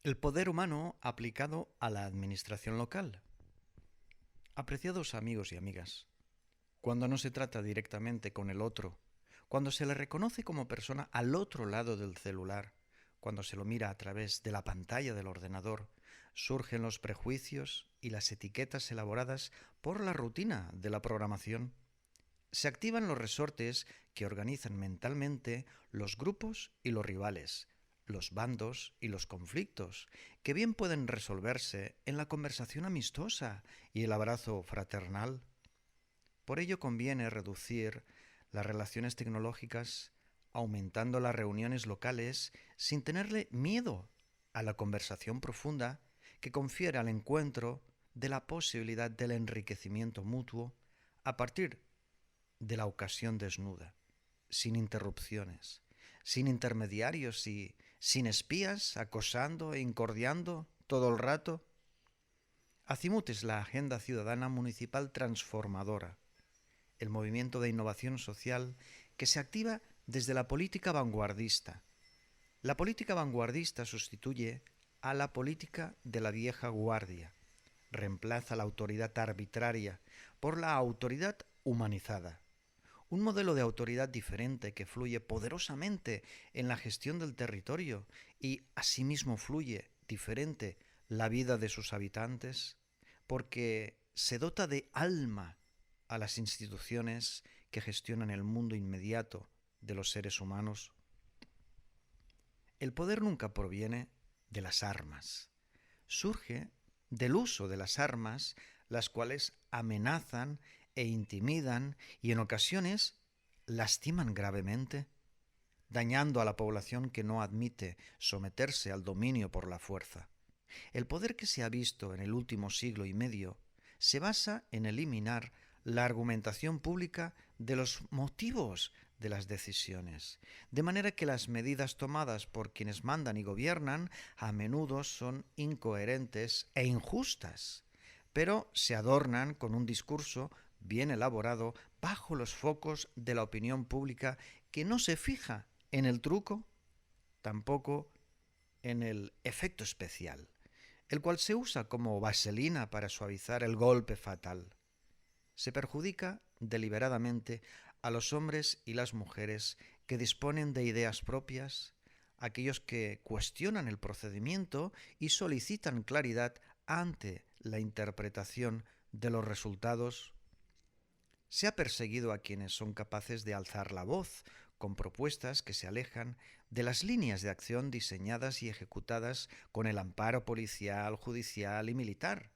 El poder humano aplicado a la administración local. Apreciados amigos y amigas, cuando no se trata directamente con el otro, cuando se le reconoce como persona al otro lado del celular, cuando se lo mira a través de la pantalla del ordenador, surgen los prejuicios y las etiquetas elaboradas por la rutina de la programación. Se activan los resortes que organizan mentalmente los grupos y los rivales, los bandos y los conflictos, que bien pueden resolverse en la conversación amistosa y el abrazo fraternal. Por ello conviene reducir las relaciones tecnológicas, aumentando las reuniones locales sin tenerle miedo a la conversación profunda que confiere al encuentro de la posibilidad del enriquecimiento mutuo a partir de la ocasión desnuda, sin interrupciones, sin intermediarios y sin espías acosando e incordiando todo el rato. Azimut es la Agenda Ciudadana Municipal Transformadora, el movimiento de innovación social que se activa desde la política vanguardista. La política vanguardista sustituye a la política de la vieja guardia, reemplaza la autoridad arbitraria por la autoridad humanizada. Un modelo de autoridad diferente que fluye poderosamente en la gestión del territorio y asimismo fluye diferente la vida de sus habitantes, porque se dota de alma a las instituciones que gestionan el mundo inmediato de los seres humanos. El poder nunca proviene de las armas, surge del uso de las armas, las cuales amenazan e intimidan y en ocasiones lastiman gravemente, dañando a la población que no admite someterse al dominio por la fuerza. El poder que se ha visto en el último siglo y medio se basa en eliminar la argumentación pública de los motivos de las decisiones, de manera que las medidas tomadas por quienes mandan y gobiernan a menudo son incoherentes e injustas, pero se adornan con un discurso bien elaborado bajo los focos de la opinión pública que no se fija en el truco, tampoco en el efecto especial, el cual se usa como vaselina para suavizar el golpe fatal. Se perjudica deliberadamente a los hombres y las mujeres que disponen de ideas propias, aquellos que cuestionan el procedimiento y solicitan claridad ante la interpretación de los resultados. Se ha perseguido a quienes son capaces de alzar la voz con propuestas que se alejan de las líneas de acción diseñadas y ejecutadas con el amparo policial, judicial y militar,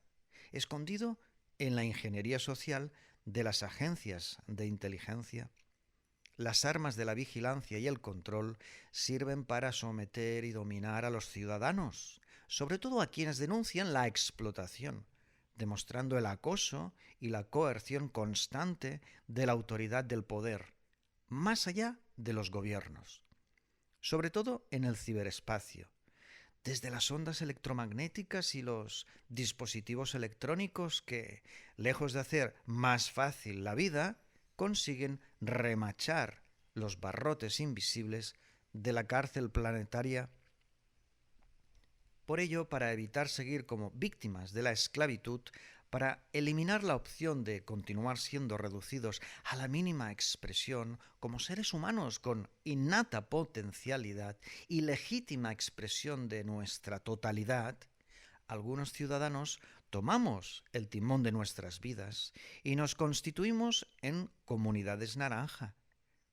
escondido en la ingeniería social de las agencias de inteligencia. Las armas de la vigilancia y el control sirven para someter y dominar a los ciudadanos, sobre todo a quienes denuncian la explotación, demostrando el acoso y la coerción constante de la autoridad del poder, más allá de los gobiernos, sobre todo en el ciberespacio, desde las ondas electromagnéticas y los dispositivos electrónicos que, lejos de hacer más fácil la vida, consiguen remachar los barrotes invisibles de la cárcel planetaria. Por ello, para evitar seguir como víctimas de la esclavitud, para eliminar la opción de continuar siendo reducidos a la mínima expresión como seres humanos con innata potencialidad y legítima expresión de nuestra totalidad, algunos ciudadanos tomamos el timón de nuestras vidas y nos constituimos en comunidades naranja,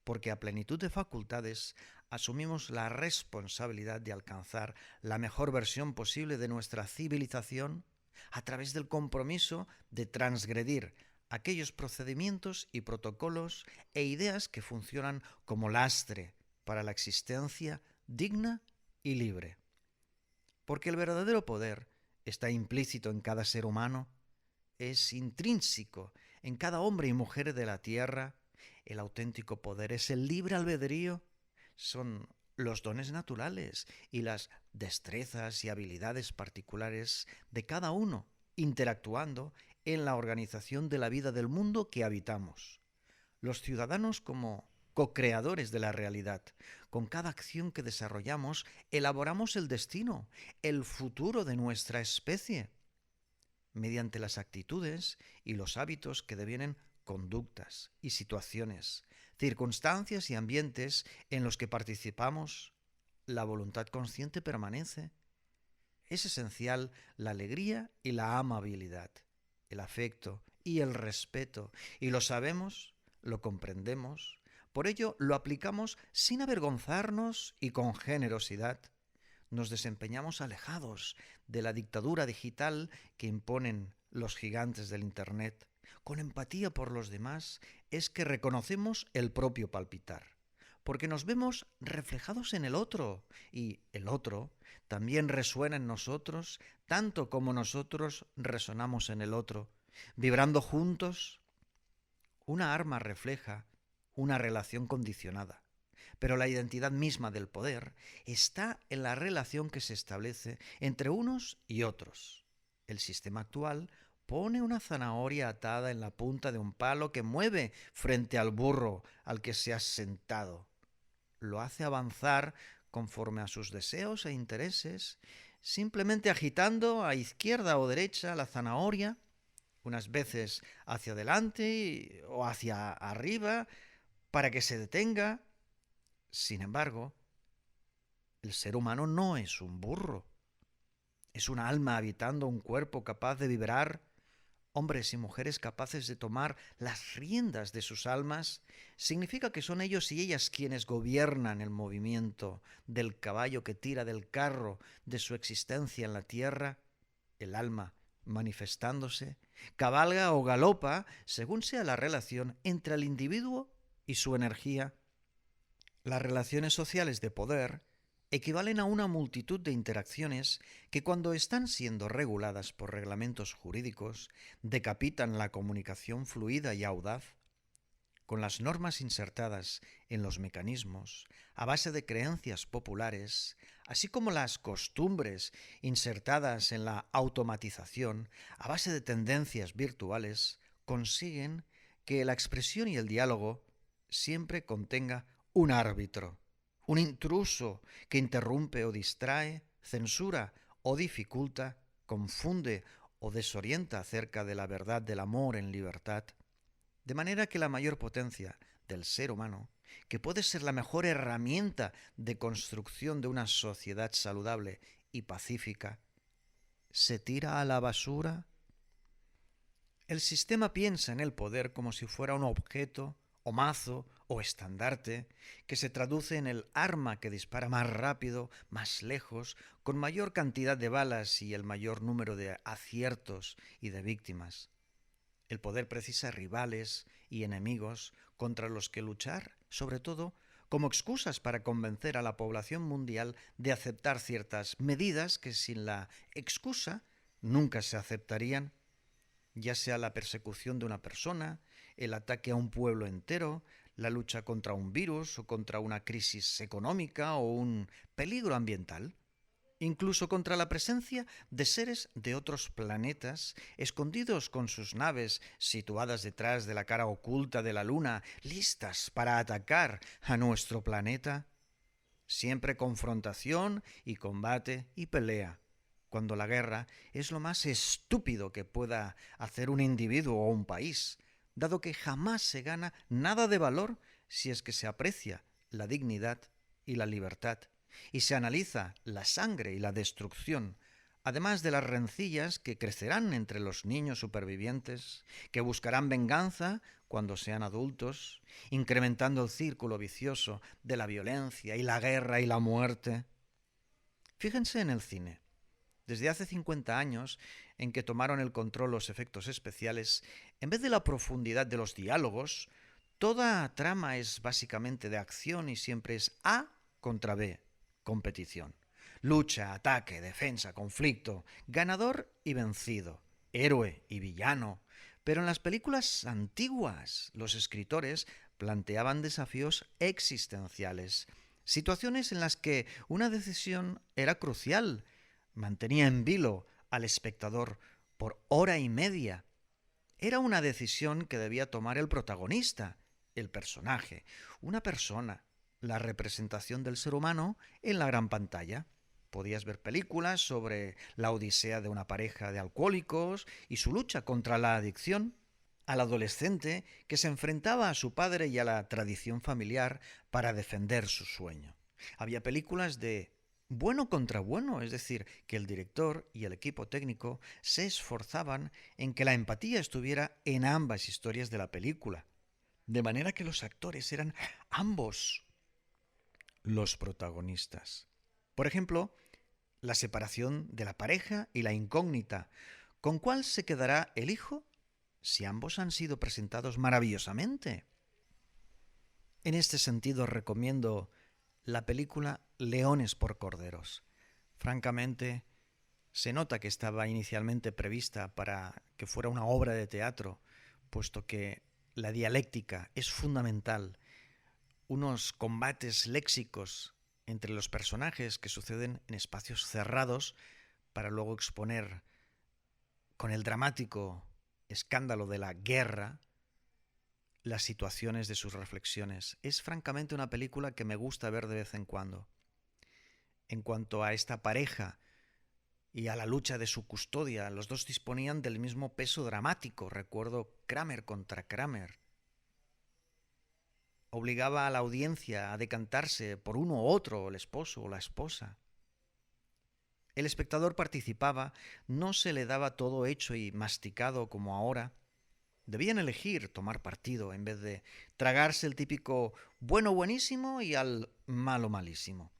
porque a plenitud de facultades asumimos la responsabilidad de alcanzar la mejor versión posible de nuestra civilización a través del compromiso de transgredir aquellos procedimientos y protocolos e ideas que funcionan como lastre para la existencia digna y libre. Porque el verdadero poder está implícito en cada ser humano, es intrínseco en cada hombre y mujer de la tierra. El auténtico poder es el libre albedrío, son los dones naturales y las destrezas y habilidades particulares de cada uno interactuando en la organización de la vida del mundo que habitamos. Los ciudadanos como co-creadores de la realidad. Con cada acción que desarrollamos, elaboramos el destino, el futuro de nuestra especie, mediante las actitudes y los hábitos que devienen conductas y situaciones, circunstancias y ambientes en los que participamos. La voluntad consciente permanece. Es esencial la alegría y la amabilidad, el afecto y el respeto, y lo sabemos, lo comprendemos, por ello lo aplicamos sin avergonzarnos y con generosidad. Nos desempeñamos alejados de la dictadura digital que imponen los gigantes del Internet. Con empatía por los demás es que reconocemos el propio palpitar, porque nos vemos reflejados en el otro y el otro también resuena en nosotros tanto como nosotros resonamos en el otro, vibrando juntos. Una arma refleja una relación condicionada, pero la identidad misma del poder está en la relación que se establece entre unos y otros. El sistema actual pone una zanahoria atada en la punta de un palo que mueve frente al burro al que se ha sentado. Lo hace avanzar conforme a sus deseos e intereses, simplemente agitando a izquierda o derecha la zanahoria, unas veces hacia adelante o hacia arriba, para que se detenga. Sin embargo, el ser humano no es un burro, es un alma habitando un cuerpo capaz de vibrar, hombres y mujeres capaces de tomar las riendas de sus almas. Significa que son ellos y ellas quienes gobiernan el movimiento del caballo que tira del carro de su existencia en la tierra. El alma, manifestándose, cabalga o galopa según sea la relación entre el individuo y su energía. Las relaciones sociales de poder equivalen a una multitud de interacciones que, cuando están siendo reguladas por reglamentos jurídicos, decapitan la comunicación fluida y audaz. Con las normas insertadas en los mecanismos a base de creencias populares, así como las costumbres insertadas en la automatización a base de tendencias virtuales, consiguen que la expresión y el diálogo siempre contenga un árbitro, un intruso que interrumpe o distrae, censura o dificulta, confunde o desorienta acerca de la verdad del amor en libertad. De manera que la mayor potencia del ser humano, que puede ser la mejor herramienta de construcción de una sociedad saludable y pacífica, se tira a la basura. El sistema piensa en el poder como si fuera un objeto, o mazo, o estandarte, que se traduce en el arma que dispara más rápido, más lejos, con mayor cantidad de balas y el mayor número de aciertos y de víctimas. El poder precisa rivales y enemigos contra los que luchar, sobre todo como excusas para convencer a la población mundial de aceptar ciertas medidas que sin la excusa nunca se aceptarían, ya sea la persecución de una persona, el ataque a un pueblo entero, la lucha contra un virus o contra una crisis económica o un peligro ambiental. Incluso contra la presencia de seres de otros planetas, escondidos con sus naves situadas detrás de la cara oculta de la Luna, listas para atacar a nuestro planeta. Siempre confrontación y combate y pelea, cuando la guerra es lo más estúpido que pueda hacer un individuo o un país, dado que jamás se gana nada de valor si es que se aprecia la dignidad y la libertad, y se analiza la sangre y la destrucción, además de las rencillas que crecerán entre los niños supervivientes, que buscarán venganza cuando sean adultos, incrementando el círculo vicioso de la violencia y la guerra y la muerte. Fíjense en el cine. Desde hace 50 años, en que tomaron el control los efectos especiales, en vez de la profundidad de los diálogos, toda trama es básicamente de acción y siempre es A contra B, competición. Lucha, ataque, defensa, conflicto, ganador y vencido, héroe y villano. Pero en las películas antiguas, los escritores planteaban desafíos existenciales, situaciones en las que una decisión era crucial, mantenía en vilo al espectador por hora y media. Era una decisión que debía tomar el protagonista, el personaje, una persona, la representación del ser humano en la gran pantalla. Podías ver películas sobre la odisea de una pareja de alcohólicos y su lucha contra la adicción, al adolescente que se enfrentaba a su padre y a la tradición familiar para defender su sueño. Había películas de bueno contra bueno, es decir, que el director y el equipo técnico se esforzaban en que la empatía estuviera en ambas historias de la película, de manera que los actores eran ambos los protagonistas. Por ejemplo, la separación de la pareja y la incógnita. ¿Con cuál se quedará el hijo si ambos han sido presentados maravillosamente? En este sentido recomiendo la película Leones por Corderos. Francamente, se nota que estaba inicialmente prevista para que fuera una obra de teatro, puesto que la dialéctica es fundamental, unos combates léxicos entre los personajes que suceden en espacios cerrados para luego exponer con el dramático escándalo de la guerra las situaciones de sus reflexiones. Es francamente una película que me gusta ver de vez en cuando. En cuanto a esta pareja y a la lucha de su custodia, los dos disponían del mismo peso dramático. Recuerdo Kramer contra Kramer. Obligaba a la audiencia a decantarse por uno u otro, el esposo o la esposa. El espectador participaba, no se le daba todo hecho y masticado como ahora. Debían elegir tomar partido en vez de tragarse el típico bueno buenísimo y al malo malísimo.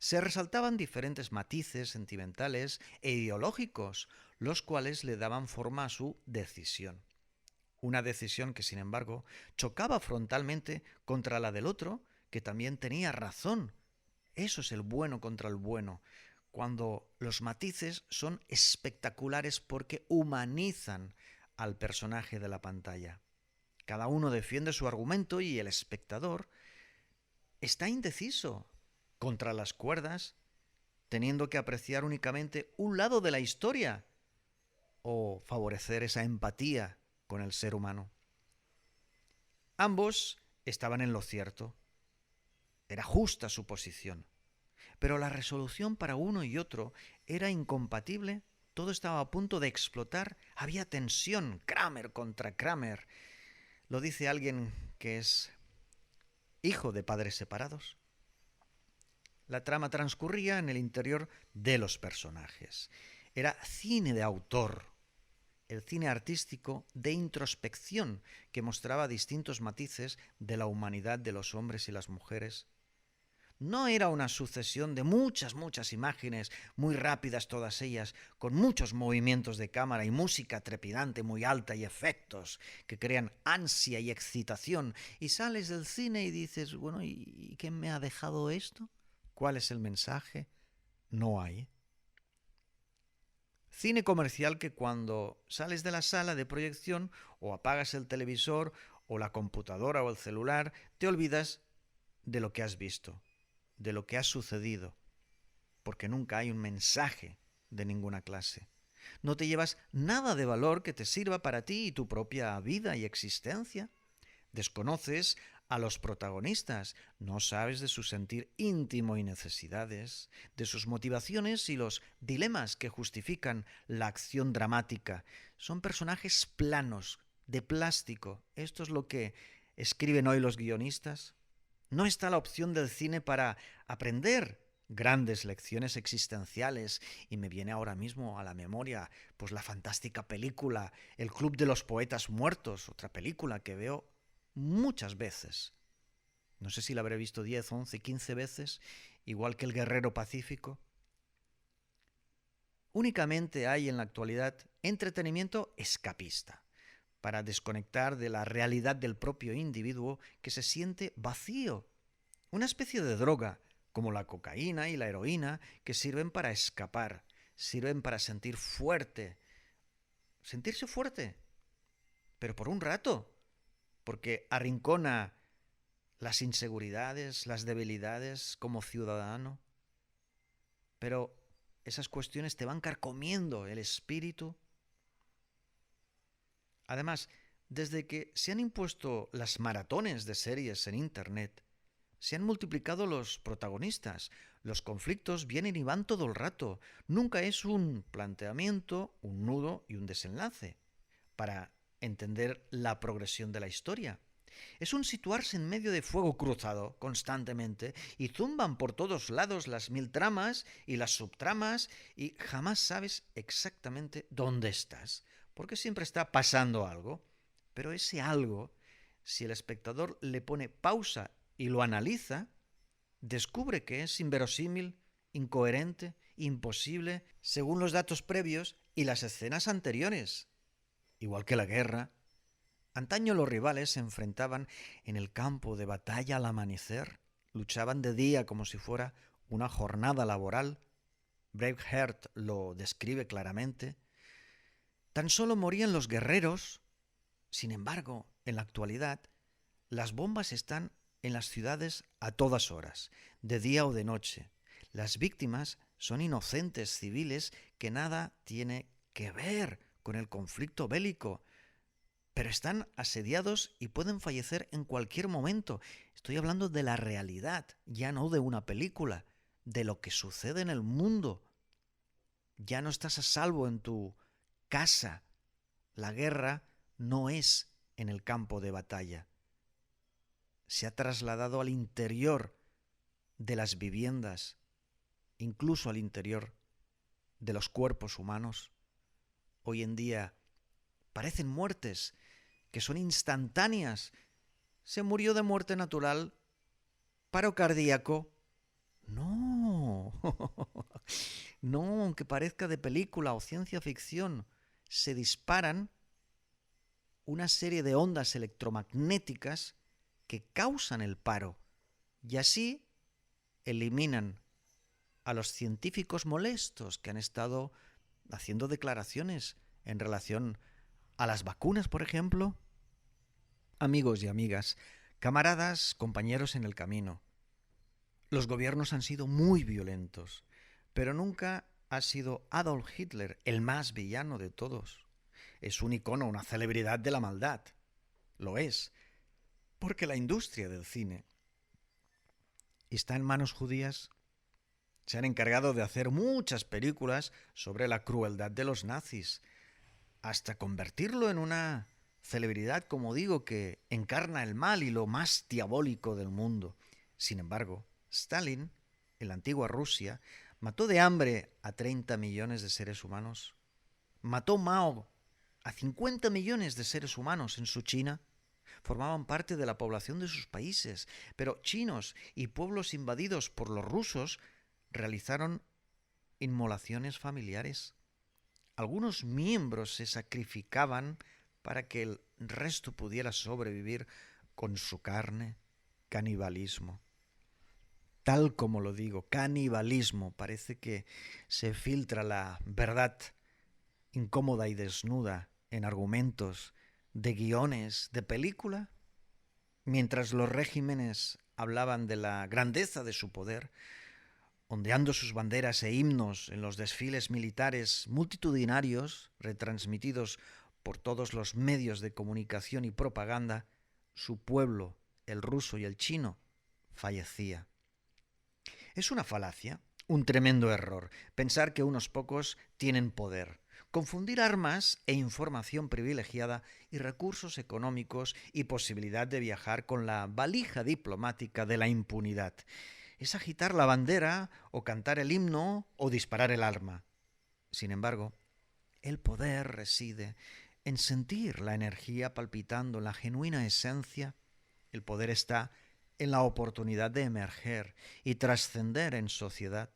Se resaltaban diferentes matices sentimentales e ideológicos, los cuales le daban forma a su decisión. Una decisión que, sin embargo, chocaba frontalmente contra la del otro, que también tenía razón. Eso es el bueno contra el bueno, cuando los matices son espectaculares porque humanizan al personaje de la pantalla. Cada uno defiende su argumento y el espectador está indeciso contra las cuerdas, teniendo que apreciar únicamente un lado de la historia o favorecer esa empatía con el ser humano. Ambos estaban en lo cierto. Era justa su posición. Pero la resolución para uno y otro era incompatible. Todo estaba a punto de explotar. Había tensión. Kramer contra Kramer. Lo dice alguien que es hijo de padres separados. La trama transcurría en el interior de los personajes. Era cine de autor, el cine artístico de introspección que mostraba distintos matices de la humanidad de los hombres y las mujeres. No era una sucesión de muchas imágenes, muy rápidas todas ellas, con muchos movimientos de cámara y música trepidante muy alta y efectos que crean ansia y excitación, y sales del cine y dices, bueno, ¿y qué me ha dejado esto? ¿Cuál es el mensaje? No hay. Cine comercial que cuando sales de la sala de proyección o apagas el televisor o la computadora o el celular, te olvidas de lo que has visto, de lo que ha sucedido, porque nunca hay un mensaje de ninguna clase. No te llevas nada de valor que te sirva para ti y tu propia vida y existencia. Desconoces a los protagonistas, no sabes de su sentir íntimo y necesidades, de sus motivaciones y los dilemas que justifican la acción dramática. Son personajes planos, de plástico. Esto es lo que escriben hoy los guionistas. No está la opción del cine para aprender grandes lecciones existenciales, y me viene ahora mismo a la memoria pues la fantástica película El Club de los Poetas Muertos, otra película que veo muchas veces. No sé si la habré visto 10, 11, 15 veces, igual que El Guerrero Pacífico. Únicamente hay en la actualidad entretenimiento escapista, para desconectar de la realidad del propio individuo que se siente vacío. Una especie de droga, como la cocaína y la heroína, que sirven para escapar, sirven para sentirse fuerte, pero por un rato, porque arrincona las inseguridades, las debilidades como ciudadano. Pero esas cuestiones te van carcomiendo el espíritu. Además, Desde que se han impuesto las maratones de series en Internet, se han multiplicado los protagonistas. Los conflictos vienen y van todo el rato. Nunca es un planteamiento, un nudo y un desenlace para entender la progresión de la historia. Es un situarse en medio de fuego cruzado constantemente y zumban por todos lados las mil tramas y las subtramas y jamás sabes exactamente dónde estás, porque siempre está pasando algo. Pero ese algo, si el espectador le pone pausa y lo analiza, descubre que es inverosímil, incoherente, imposible, según los datos previos y las escenas anteriores. Igual que la guerra. Antaño los rivales se enfrentaban en el campo de batalla al amanecer, luchaban de día como si fuera una jornada laboral. Braveheart lo describe claramente. Tan solo morían los guerreros. Sin embargo, en la actualidad, las bombas están en las ciudades a todas horas, de día o de noche. Las víctimas son inocentes civiles que nada tiene que ver con el conflicto bélico, pero están asediados y pueden fallecer en cualquier momento. Estoy hablando de la realidad, ya no de una película, de lo que sucede en el mundo. Ya no estás a salvo en tu casa. La guerra no es en el campo de batalla. Se ha trasladado al interior de las viviendas, incluso al interior de los cuerpos humanos. Hoy en día parecen muertes que son instantáneas. Se murió de muerte natural, paro cardíaco. No, no, aunque parezca de película o ciencia ficción, se disparan una serie de ondas electromagnéticas que causan el paro y así eliminan a los científicos molestos que han estado haciendo declaraciones en relación a las vacunas, por ejemplo. Amigos y amigas, camaradas, compañeros en el camino, los gobiernos han sido muy violentos, pero nunca ha sido Adolf Hitler el más villano de todos. Es un icono, una celebridad de la maldad. Lo es, porque la industria del cine está en manos judías. Se han encargado de hacer muchas películas sobre la crueldad de los nazis, hasta convertirlo en una celebridad, como digo, que encarna el mal y lo más diabólico del mundo. Sin embargo, Stalin, en la antigua Rusia, mató de hambre a 30 millones de seres humanos. Mató Mao a 50 millones de seres humanos en su China. Formaban parte de la población de sus países, pero chinos y pueblos invadidos por los rusos realizaron inmolaciones familiares. Algunos miembros se sacrificaban para que el resto pudiera sobrevivir con su carne. Canibalismo. Tal como lo digo, canibalismo. Parece que se filtra la verdad incómoda y desnuda en argumentos de guiones de película. Mientras los regímenes hablaban de la grandeza de su poder, ondeando sus banderas e himnos en los desfiles militares multitudinarios retransmitidos por todos los medios de comunicación y propaganda, su pueblo, el ruso y el chino, fallecía. Es una falacia, un tremendo error, pensar que unos pocos tienen poder, confundir armas e información privilegiada y recursos económicos y posibilidad de viajar con la valija diplomática de la impunidad. Es agitar la bandera o cantar el himno o disparar el arma. Sin embargo, el poder reside en sentir la energía palpitando en la genuina esencia. El poder está en la oportunidad de emerger y trascender en sociedad.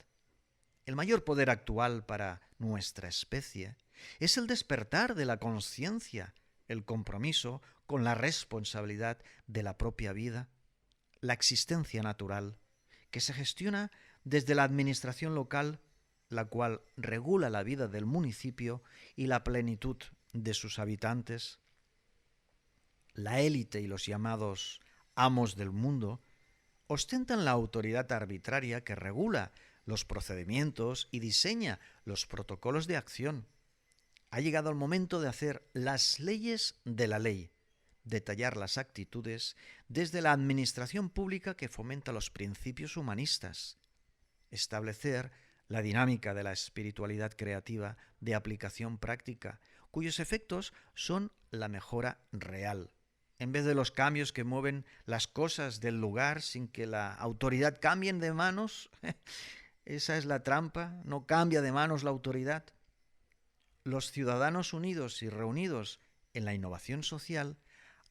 El mayor poder actual para nuestra especie es el despertar de la conciencia, el compromiso con la responsabilidad de la propia vida, la existencia natural, que se gestiona desde la administración local, la cual regula la vida del municipio y la plenitud de sus habitantes. La élite y los llamados amos del mundo ostentan la autoridad arbitraria que regula los procedimientos y diseña los protocolos de acción. Ha llegado el momento de hacer las leyes de la ley, detallar las actitudes desde la administración pública que fomenta los principios humanistas, establecer la dinámica de la espiritualidad creativa de aplicación práctica, cuyos efectos son la mejora real. En vez de los cambios que mueven las cosas del lugar sin que la autoridad cambie de manos, esa es la trampa, no cambia de manos la autoridad. Los ciudadanos unidos y reunidos en la innovación social,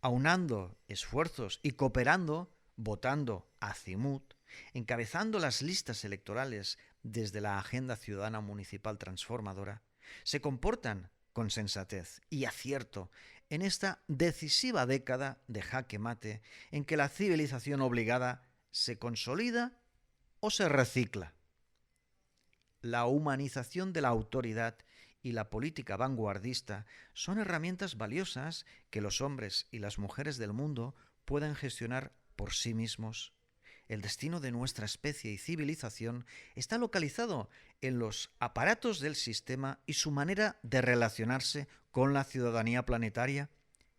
aunando esfuerzos y cooperando, votando azimut, encabezando las listas electorales desde la Agenda Ciudadana Municipal Transformadora, se comportan con sensatez y acierto en esta decisiva década de jaque mate en que la civilización obligada se consolida o se recicla. La humanización de la autoridad y la política vanguardista son herramientas valiosas que los hombres y las mujeres del mundo pueden gestionar por sí mismos. El destino de nuestra especie y civilización está localizado en los aparatos del sistema y su manera de relacionarse con la ciudadanía planetaria.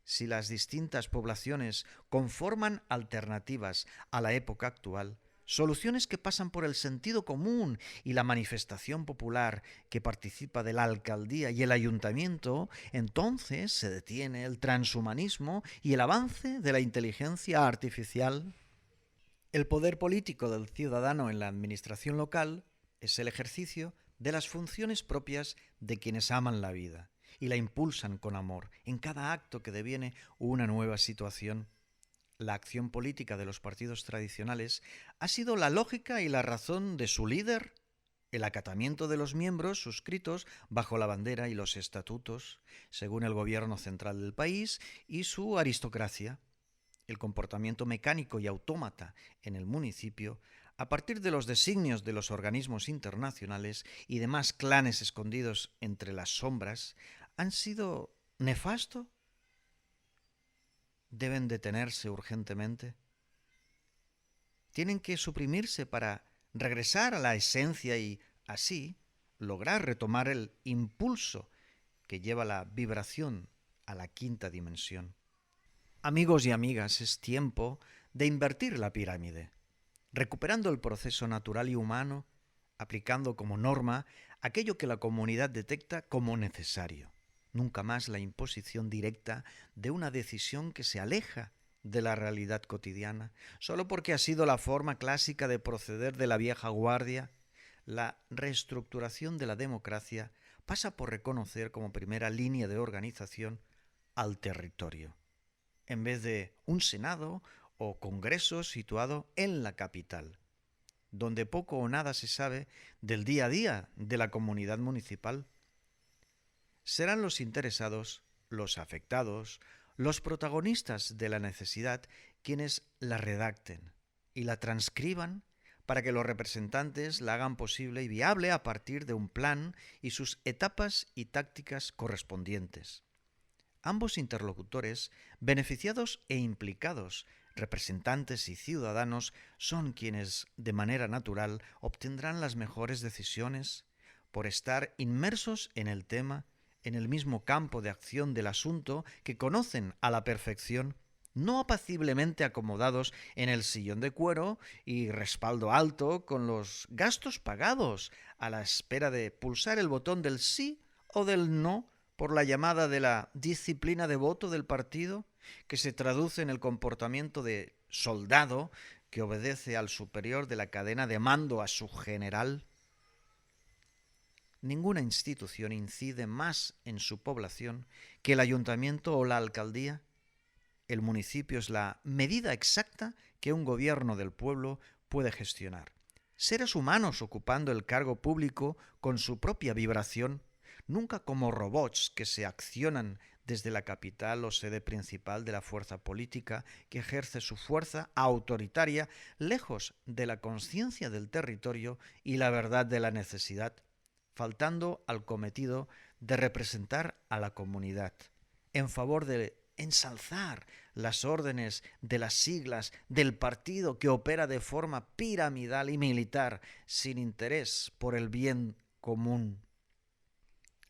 Si las distintas poblaciones conforman alternativas a la época actual, soluciones que pasan por el sentido común y la manifestación popular que participa de la alcaldía y el ayuntamiento, entonces se detiene el transhumanismo y el avance de la inteligencia artificial. El poder político del ciudadano en la administración local es el ejercicio de las funciones propias de quienes aman la vida y la impulsan con amor en cada acto que deviene una nueva situación. La acción política de los partidos tradicionales ha sido la lógica y la razón de su líder, el acatamiento de los miembros suscritos bajo la bandera y los estatutos, según el gobierno central del país y su aristocracia. El comportamiento mecánico y autómata en el municipio, a partir de los designios de los organismos internacionales y demás clanes escondidos entre las sombras, han sido nefasto. ¿Deben detenerse urgentemente? Tienen que suprimirse para regresar a la esencia y, así, lograr retomar el impulso que lleva la vibración a la quinta dimensión. Amigos y amigas, es tiempo de invertir la pirámide, recuperando el proceso natural y humano, aplicando como norma aquello que la comunidad detecta como necesario. Nunca más la imposición directa de una decisión que se aleja de la realidad cotidiana, solo porque ha sido la forma clásica de proceder de la vieja guardia. La reestructuración de la democracia pasa por reconocer como primera línea de organización al territorio, en vez de un Senado o Congreso situado en la capital, donde poco o nada se sabe del día a día de la comunidad municipal. Serán los interesados, los afectados, los protagonistas de la necesidad quienes la redacten y la transcriban para que los representantes la hagan posible y viable a partir de un plan y sus etapas y tácticas correspondientes. Ambos interlocutores, beneficiados e implicados, representantes y ciudadanos, son quienes, de manera natural, obtendrán las mejores decisiones por estar inmersos en el tema, en el mismo campo de acción del asunto que conocen a la perfección, no apaciblemente acomodados en el sillón de cuero y respaldo alto con los gastos pagados a la espera de pulsar el botón del sí o del no por la llamada de la disciplina de voto del partido, que se traduce en el comportamiento de soldado que obedece al superior de la cadena de mando, a su general. Ninguna institución incide más en su población que el ayuntamiento o la alcaldía. El municipio es la medida exacta que un gobierno del pueblo puede gestionar. Seres humanos ocupando el cargo público con su propia vibración, nunca como robots que se accionan desde la capital o sede principal de la fuerza política que ejerce su fuerza autoritaria lejos de la conciencia del territorio y la verdad de la necesidad, faltando al cometido de representar a la comunidad, en favor de ensalzar las órdenes de las siglas del partido que opera de forma piramidal y militar, sin interés por el bien común.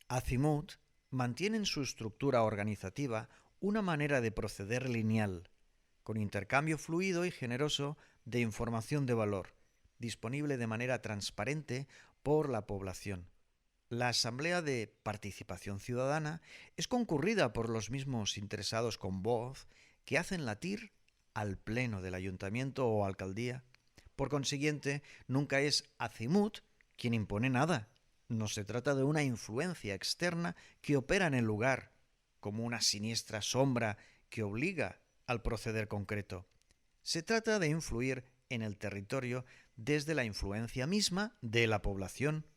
Azimut mantiene en su estructura organizativa una manera de proceder lineal, con intercambio fluido y generoso de información de valor, disponible de manera transparente por la población. La Asamblea de Participación Ciudadana es concurrida por los mismos interesados con voz que hacen latir al Pleno del Ayuntamiento o Alcaldía. Por consiguiente, nunca es Azimut quien impone nada. No se trata de una influencia externa que opera en el lugar, como una siniestra sombra que obliga al proceder concreto. Se trata de influir en el territorio desde la influencia misma de la población.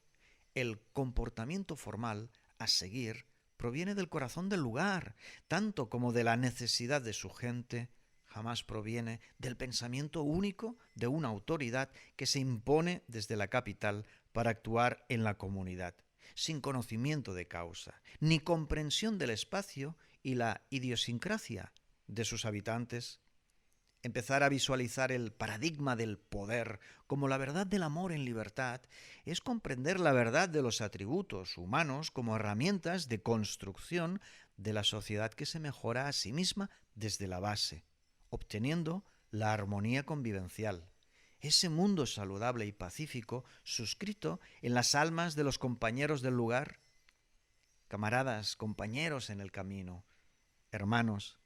El comportamiento formal a seguir proviene del corazón del lugar, tanto como de la necesidad de su gente. Jamás proviene del pensamiento único de una autoridad que se impone desde la capital para actuar en la comunidad, sin conocimiento de causa, ni comprensión del espacio y la idiosincrasia de sus habitantes. Empezar a visualizar el paradigma del poder como la verdad del amor en libertad es comprender la verdad de los atributos humanos como herramientas de construcción de la sociedad que se mejora a sí misma desde la base, obteniendo la armonía convivencial, ese mundo saludable y pacífico suscrito en las almas de los compañeros del lugar, camaradas, compañeros en el camino, hermanos,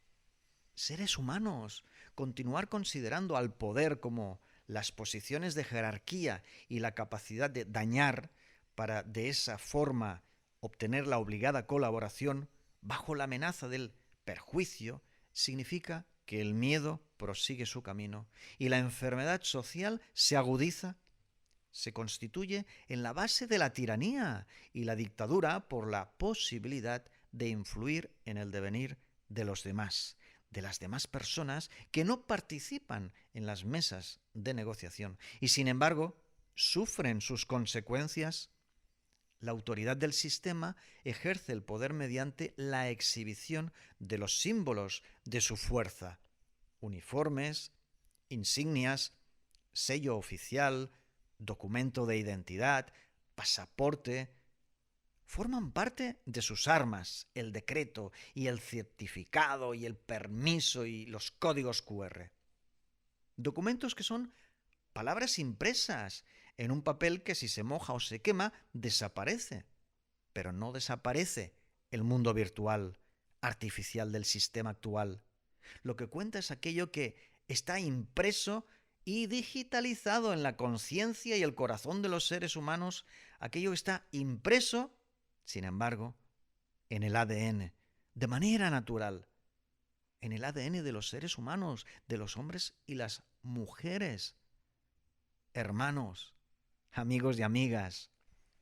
seres humanos. Continuar considerando al poder como las posiciones de jerarquía y la capacidad de dañar para de esa forma obtener la obligada colaboración bajo la amenaza del perjuicio significa que el miedo prosigue su camino y la enfermedad social se agudiza, se constituye en la base de la tiranía y la dictadura por la posibilidad de influir en el devenir de los demás, de las demás personas que no participan en las mesas de negociación y, sin embargo, sufren sus consecuencias. La autoridad del sistema ejerce el poder mediante la exhibición de los símbolos de su fuerza: uniformes, insignias, sello oficial, documento de identidad, pasaporte. Forman parte de sus armas el decreto y el certificado y el permiso y los códigos QR. Documentos que son palabras impresas en un papel que, si se moja o se quema, desaparece. Pero no desaparece el mundo virtual, artificial del sistema actual. Lo que cuenta es aquello que está impreso y digitalizado en la conciencia y el corazón de los seres humanos. Aquello está impreso, sin embargo, en el ADN, de manera natural, en el ADN de los seres humanos, de los hombres y las mujeres, hermanos, amigos y amigas.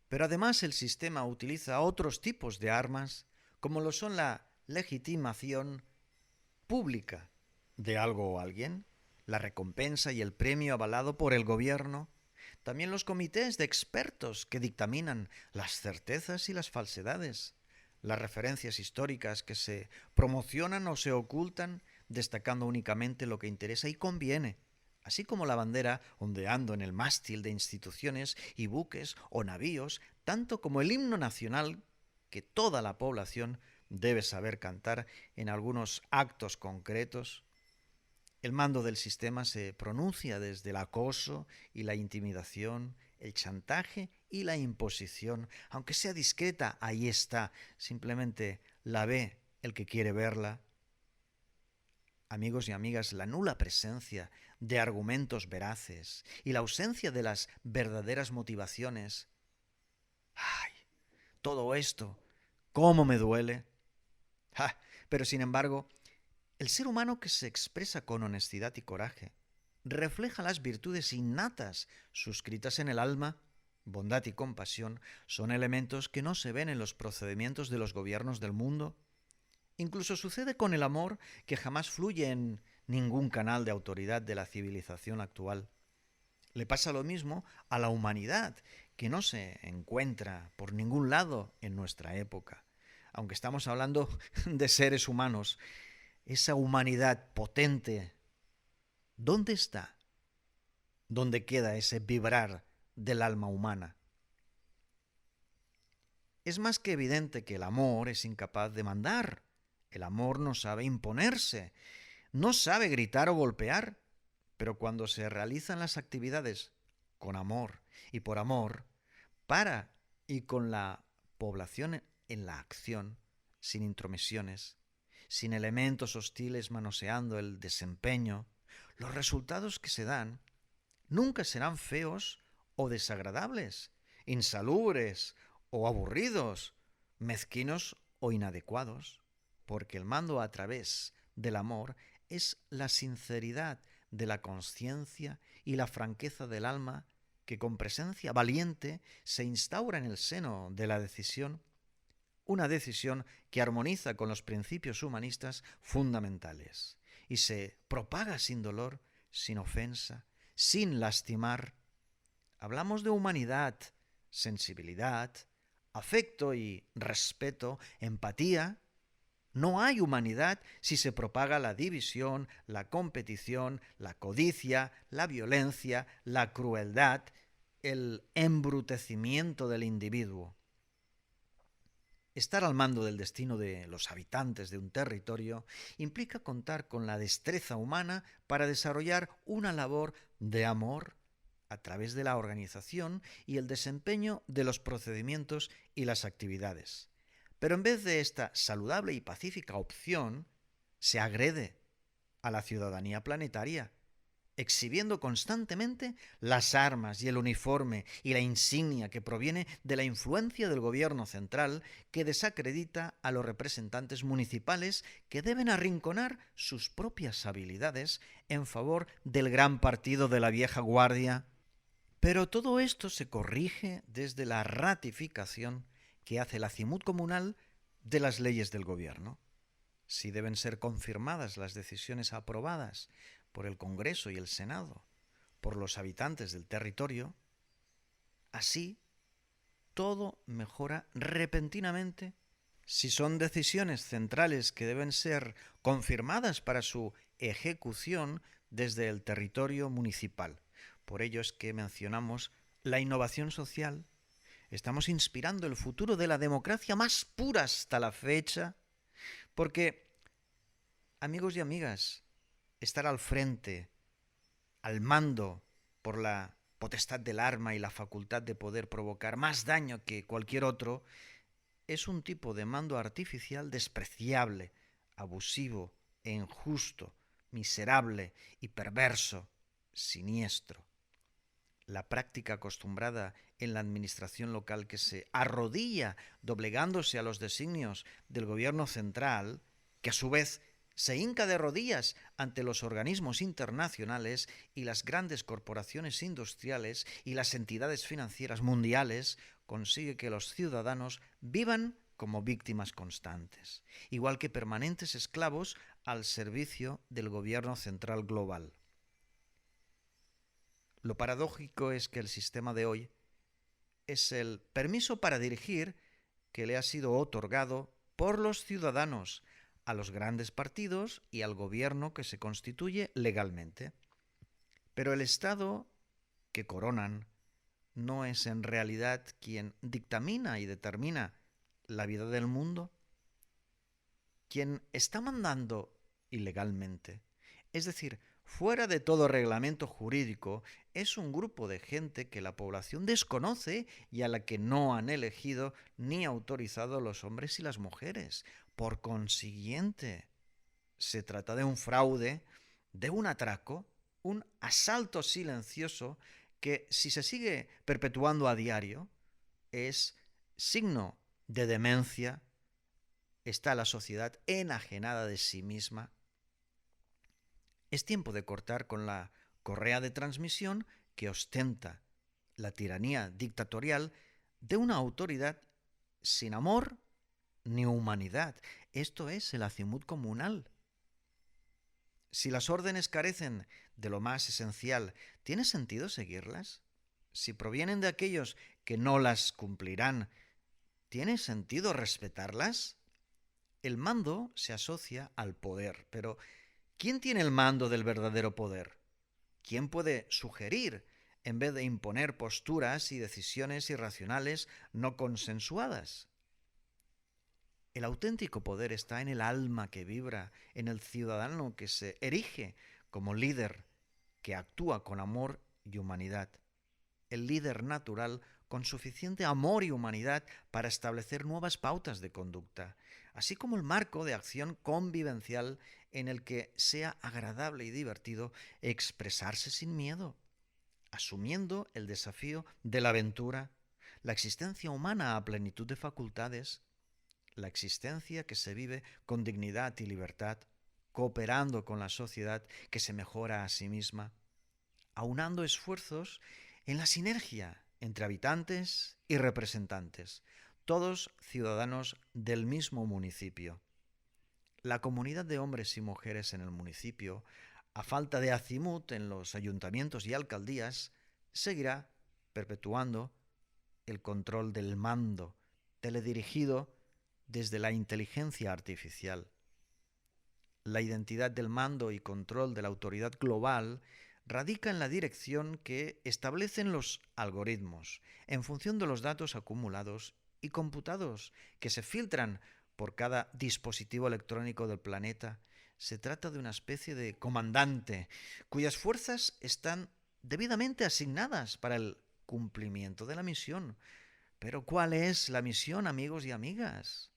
Pero además el sistema utiliza otros tipos de armas, como lo son la legitimación pública de algo o alguien, la recompensa y el premio avalado por el gobierno, también los comités de expertos que dictaminan las certezas y las falsedades, las referencias históricas que se promocionan o se ocultan, destacando únicamente lo que interesa y conviene, así como la bandera ondeando en el mástil de instituciones y buques o navíos, tanto como el himno nacional que toda la población debe saber cantar en algunos actos concretos. El mando del sistema se pronuncia desde el acoso y la intimidación, el chantaje y la imposición. Aunque sea discreta, ahí está. Simplemente la ve el que quiere verla. Amigos y amigas, la nula presencia de argumentos veraces y la ausencia de las verdaderas motivaciones. ¡Ay! Todo esto, ¿cómo me duele? ¡Ja! Pero sin embargo, el ser humano que se expresa con honestidad y coraje refleja las virtudes innatas suscritas en el alma. Bondad y compasión son elementos que no se ven en los procedimientos de los gobiernos del mundo. Incluso sucede con el amor, que jamás fluye en ningún canal de autoridad de la civilización actual. Le pasa lo mismo a la humanidad, que no se encuentra por ningún lado en nuestra época. Aunque estamos hablando de seres humanos, esa humanidad potente, ¿dónde está? ¿Dónde queda ese vibrar del alma humana? Es más que evidente que el amor es incapaz de mandar El amor no sabe imponerse, no sabe gritar o golpear, pero cuando se realizan las actividades con amor y por amor, para y con la población en la acción, sin intromisiones, sin elementos hostiles manoseando el desempeño, los resultados que se dan nunca serán feos o desagradables, insalubres o aburridos, mezquinos o inadecuados, porque el mando a través del amor es la sinceridad de la conciencia y la franqueza del alma que con presencia valiente se instaura en el seno de la decisión, una decisión que armoniza con los principios humanistas fundamentales y se propaga sin dolor, sin ofensa, sin lastimar. Hablamos de humanidad, sensibilidad, afecto y respeto, empatía. No hay humanidad si se propaga la división, la competición, la codicia, la violencia, la crueldad, el embrutecimiento del individuo. Estar al mando del destino de los habitantes de un territorio implica contar con la destreza humana para desarrollar una labor de amor a través de la organización y el desempeño de los procedimientos y las actividades. Pero en vez de esta saludable y pacífica opción, se agrede a la ciudadanía planetaria, exhibiendo constantemente las armas y el uniforme y la insignia que proviene de la influencia del gobierno central que desacredita a los representantes municipales que deben arrinconar sus propias habilidades en favor del gran partido de la vieja guardia. Pero todo esto se corrige desde la ratificación que hace la Cimut comunal de las leyes del gobierno. Si deben ser confirmadas las decisiones aprobadas por el Congreso y el Senado, por los habitantes del territorio, así todo mejora repentinamente. Si son decisiones centrales que deben ser confirmadas para su ejecución desde el territorio municipal. Por ello es que mencionamos la innovación social. Estamos inspirando el futuro de la democracia más pura hasta la fecha, porque, amigos y amigas, estar al frente, al mando, por la potestad del arma y la facultad de poder provocar más daño que cualquier otro, es un tipo de mando artificial despreciable, abusivo e injusto, miserable y perverso, siniestro. La práctica acostumbrada en la administración local que se arrodilla doblegándose a los designios del gobierno central, que a su vez se hinca de rodillas ante los organismos internacionales y las grandes corporaciones industriales y las entidades financieras mundiales, consigue que los ciudadanos vivan como víctimas constantes, igual que permanentes esclavos al servicio del gobierno central global. Lo paradójico es que el sistema de hoy es el permiso para dirigir que le ha sido otorgado por los ciudadanos a los grandes partidos y al gobierno que se constituye legalmente. Pero el Estado que coronan no es en realidad quien dictamina y determina la vida del mundo. Quien está mandando ilegalmente, es decir, fuera de todo reglamento jurídico, es un grupo de gente que la población desconoce y a la que no han elegido ni autorizado los hombres y las mujeres. Por consiguiente, se trata de un fraude, de un atraco, un asalto silencioso que, si se sigue perpetuando a diario, es signo de demencia. Está la sociedad enajenada de sí misma. Es tiempo de cortar con la correa de transmisión que ostenta la tiranía dictatorial de una autoridad sin amor ni humanidad. Esto es el azimut comunal. Si las órdenes carecen de lo más esencial, ¿tiene sentido seguirlas? Si provienen de aquellos que no las cumplirán, ¿tiene sentido respetarlas? El mando se asocia al poder, pero ¿quién tiene el mando del verdadero poder? ¿Quién puede sugerir en vez de imponer posturas y decisiones irracionales no consensuadas? El auténtico poder está en el alma que vibra, en el ciudadano que se erige como líder, que actúa con amor y humanidad. El líder natural con suficiente amor y humanidad para establecer nuevas pautas de conducta, así como el marco de acción convivencial en el que sea agradable y divertido expresarse sin miedo, asumiendo el desafío de la aventura, la existencia humana a plenitud de facultades, la existencia que se vive con dignidad y libertad, cooperando con la sociedad que se mejora a sí misma, aunando esfuerzos en la sinergia entre habitantes y representantes, todos ciudadanos del mismo municipio. La comunidad de hombres y mujeres en el municipio, a falta de acimut en los ayuntamientos y alcaldías, seguirá perpetuando el control del mando teledirigido desde la inteligencia artificial. La identidad del mando y control de la autoridad global radica en la dirección que establecen los algoritmos en función de los datos acumulados y computados que se filtran por cada dispositivo electrónico del planeta. Se trata de una especie de comandante cuyas fuerzas están debidamente asignadas para el cumplimiento de la misión. Pero ¿cuál es la misión, amigos y amigas?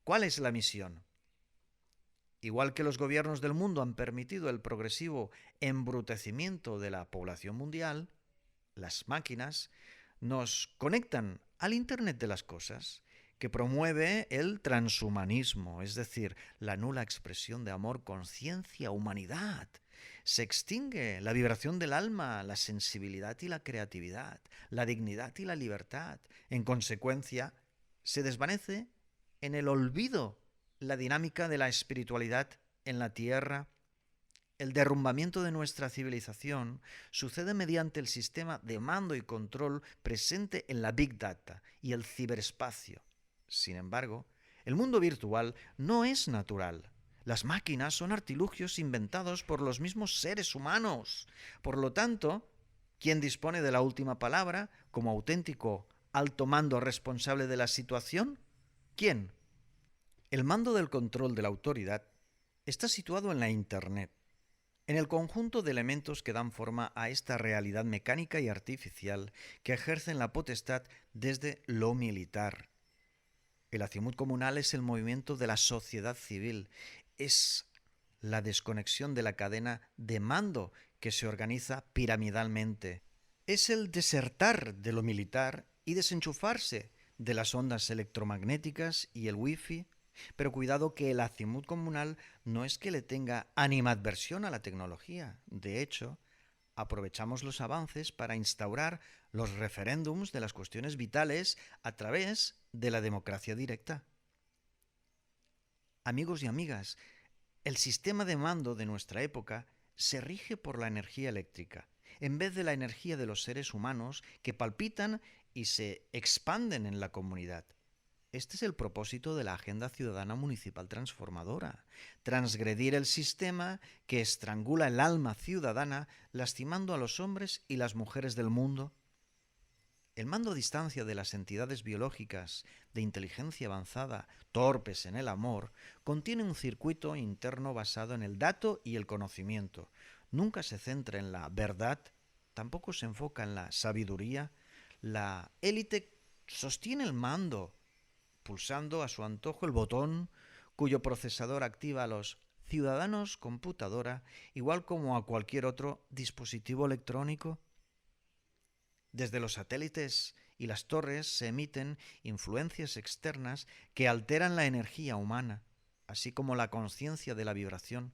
¿Cuál es la misión? Igual que los gobiernos del mundo han permitido el progresivo embrutecimiento de la población mundial, las máquinas nos conectan al Internet de las cosas, que promueve el transhumanismo, es decir, la nula expresión de amor, conciencia, humanidad. Se extingue la vibración del alma, la sensibilidad y la creatividad, la dignidad y la libertad. En consecuencia, se desvanece en el olvido la dinámica de la espiritualidad en la tierra. El derrumbamiento de nuestra civilización sucede mediante el sistema de mando y control presente en la Big Data y el ciberespacio. Sin embargo, el mundo virtual no es natural. Las máquinas son artilugios inventados por los mismos seres humanos. Por lo tanto, ¿quién dispone de la última palabra como auténtico alto mando responsable de la situación? ¿Quién? El mando del control de la autoridad está situado en la Internet, en el conjunto de elementos que dan forma a esta realidad mecánica y artificial que ejercen la potestad desde lo militar. El acimut comunal es el movimiento de la sociedad civil, es la desconexión de la cadena de mando que se organiza piramidalmente. Es el desertar de lo militar y desenchufarse de las ondas electromagnéticas y el wifi. Pero cuidado que el acimut comunal no es que le tenga animadversión a la tecnología. De hecho, aprovechamos los avances para instaurar los referéndums de las cuestiones vitales a través de la democracia directa. Amigos y amigas, el sistema de mando de nuestra época se rige por la energía eléctrica, en vez de la energía de los seres humanos que palpitan y se expanden en la comunidad. Este es el propósito de la Agenda Ciudadana Municipal Transformadora: transgredir el sistema que estrangula el alma ciudadana, lastimando a los hombres y las mujeres del mundo. El mando a distancia de las entidades biológicas de inteligencia avanzada, torpes en el amor, contiene un circuito interno basado en el dato y el conocimiento. Nunca se centra en la verdad, tampoco se enfoca en la sabiduría. La élite sostiene el mando, pulsando a su antojo el botón cuyo procesador activa a los ciudadanos computadora, igual como a cualquier otro dispositivo electrónico. Desde los satélites y las torres se emiten influencias externas que alteran la energía humana, así como la conciencia de la vibración.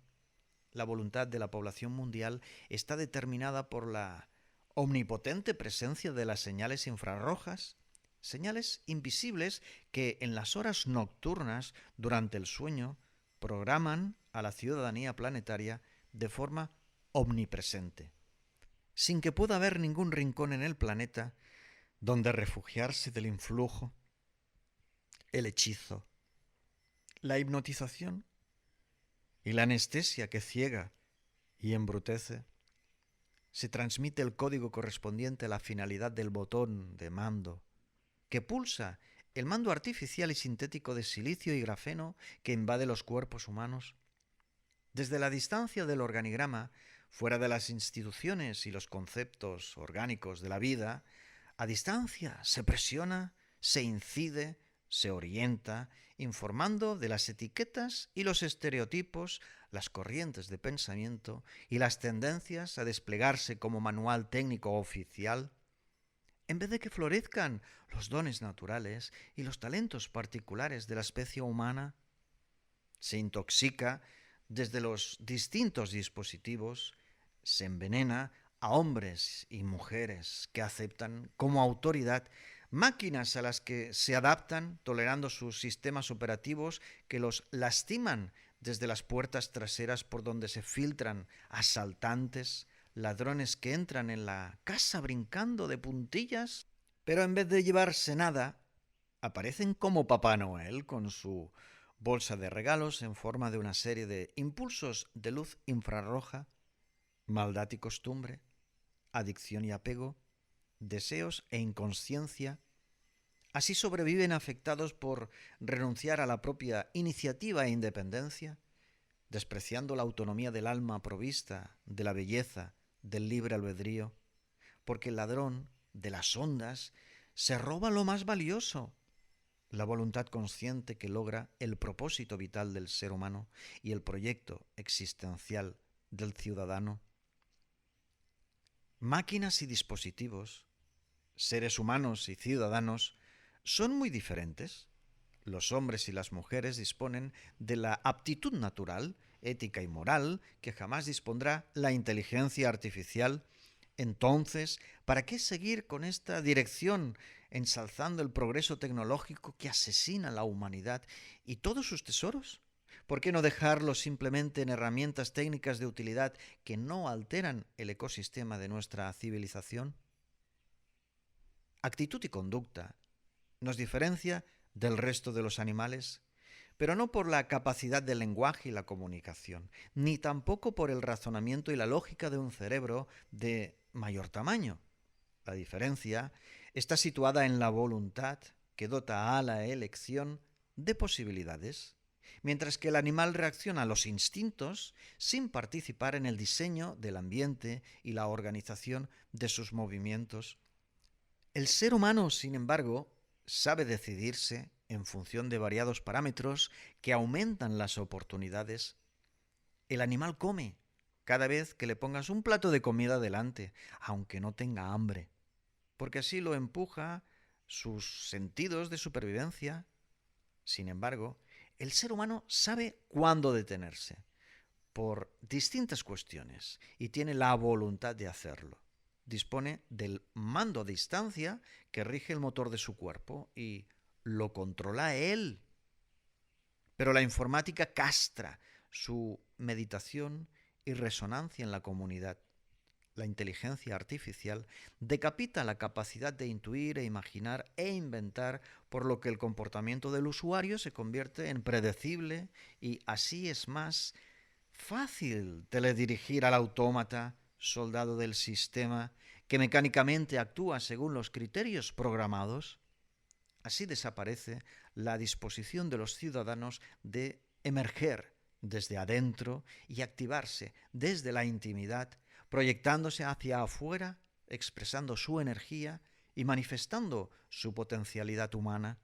La voluntad de la población mundial está determinada por la omnipotente presencia de las señales infrarrojas, señales invisibles que en las horas nocturnas, durante el sueño, programan a la ciudadanía planetaria de forma omnipresente, sin que pueda haber ningún rincón en el planeta donde refugiarse del influjo, el hechizo, la hipnotización y la anestesia que ciega y embrutece. Se transmite el código correspondiente a la finalidad del botón de mando, que pulsa el mando artificial y sintético de silicio y grafeno que invade los cuerpos humanos. Desde la distancia del organigrama, fuera de las instituciones y los conceptos orgánicos de la vida, a distancia se presiona, se incide, se orienta, informando de las etiquetas y los estereotipos, las corrientes de pensamiento y las tendencias a desplegarse como manual técnico oficial, en vez de que florezcan los dones naturales y los talentos particulares de la especie humana. Se intoxica desde los distintos dispositivos, se envenena a hombres y mujeres que aceptan como autoridad máquinas a las que se adaptan tolerando sus sistemas operativos que los lastiman desde las puertas traseras por donde se filtran asaltantes, ladrones que entran en la casa brincando de puntillas, pero en vez de llevarse nada, aparecen como Papá Noel con su bolsa de regalos en forma de una serie de impulsos de luz infrarroja, maldad y costumbre, adicción y apego, deseos e inconsciencia. Así sobreviven afectados por renunciar a la propia iniciativa e independencia, despreciando la autonomía del alma provista de la belleza del libre albedrío, porque el ladrón de las ondas se roba lo más valioso, la voluntad consciente que logra el propósito vital del ser humano y el proyecto existencial del ciudadano. Máquinas y dispositivos, seres humanos y ciudadanos, son muy diferentes. Los hombres y las mujeres disponen de la aptitud natural, ética y moral que jamás dispondrá la inteligencia artificial. Entonces, ¿para qué seguir con esta dirección, ensalzando el progreso tecnológico que asesina a la humanidad y todos sus tesoros? ¿Por qué no dejarlo simplemente en herramientas técnicas de utilidad que no alteran el ecosistema de nuestra civilización? Actitud y conducta nos diferencia del resto de los animales, pero no por la capacidad del lenguaje y la comunicación, ni tampoco por el razonamiento y la lógica de un cerebro de mayor tamaño. La diferencia está situada en la voluntad que dota a la elección de posibilidades, mientras que el animal reacciona a los instintos sin participar en el diseño del ambiente y la organización de sus movimientos. El ser humano, sin embargo, sabe decidirse en función de variados parámetros que aumentan las oportunidades. El animal come cada vez que le pongas un plato de comida delante, aunque no tenga hambre, porque así lo empuja sus sentidos de supervivencia. Sin embargo, el ser humano sabe cuándo detenerse, por distintas cuestiones, y tiene la voluntad de hacerlo. Dispone del mando a distancia que rige el motor de su cuerpo y lo controla él. Pero la informática castra su meditación y resonancia en la comunidad. La inteligencia artificial decapita la capacidad de intuir e imaginar e inventar, por lo que el comportamiento del usuario se convierte en predecible y así es más fácil teledirigir al autómata, soldado del sistema, que mecánicamente actúa según los criterios programados. Así desaparece la disposición de los ciudadanos de emerger desde adentro y activarse desde la intimidad, proyectándose hacia afuera, expresando su energía y manifestando su potencialidad humana.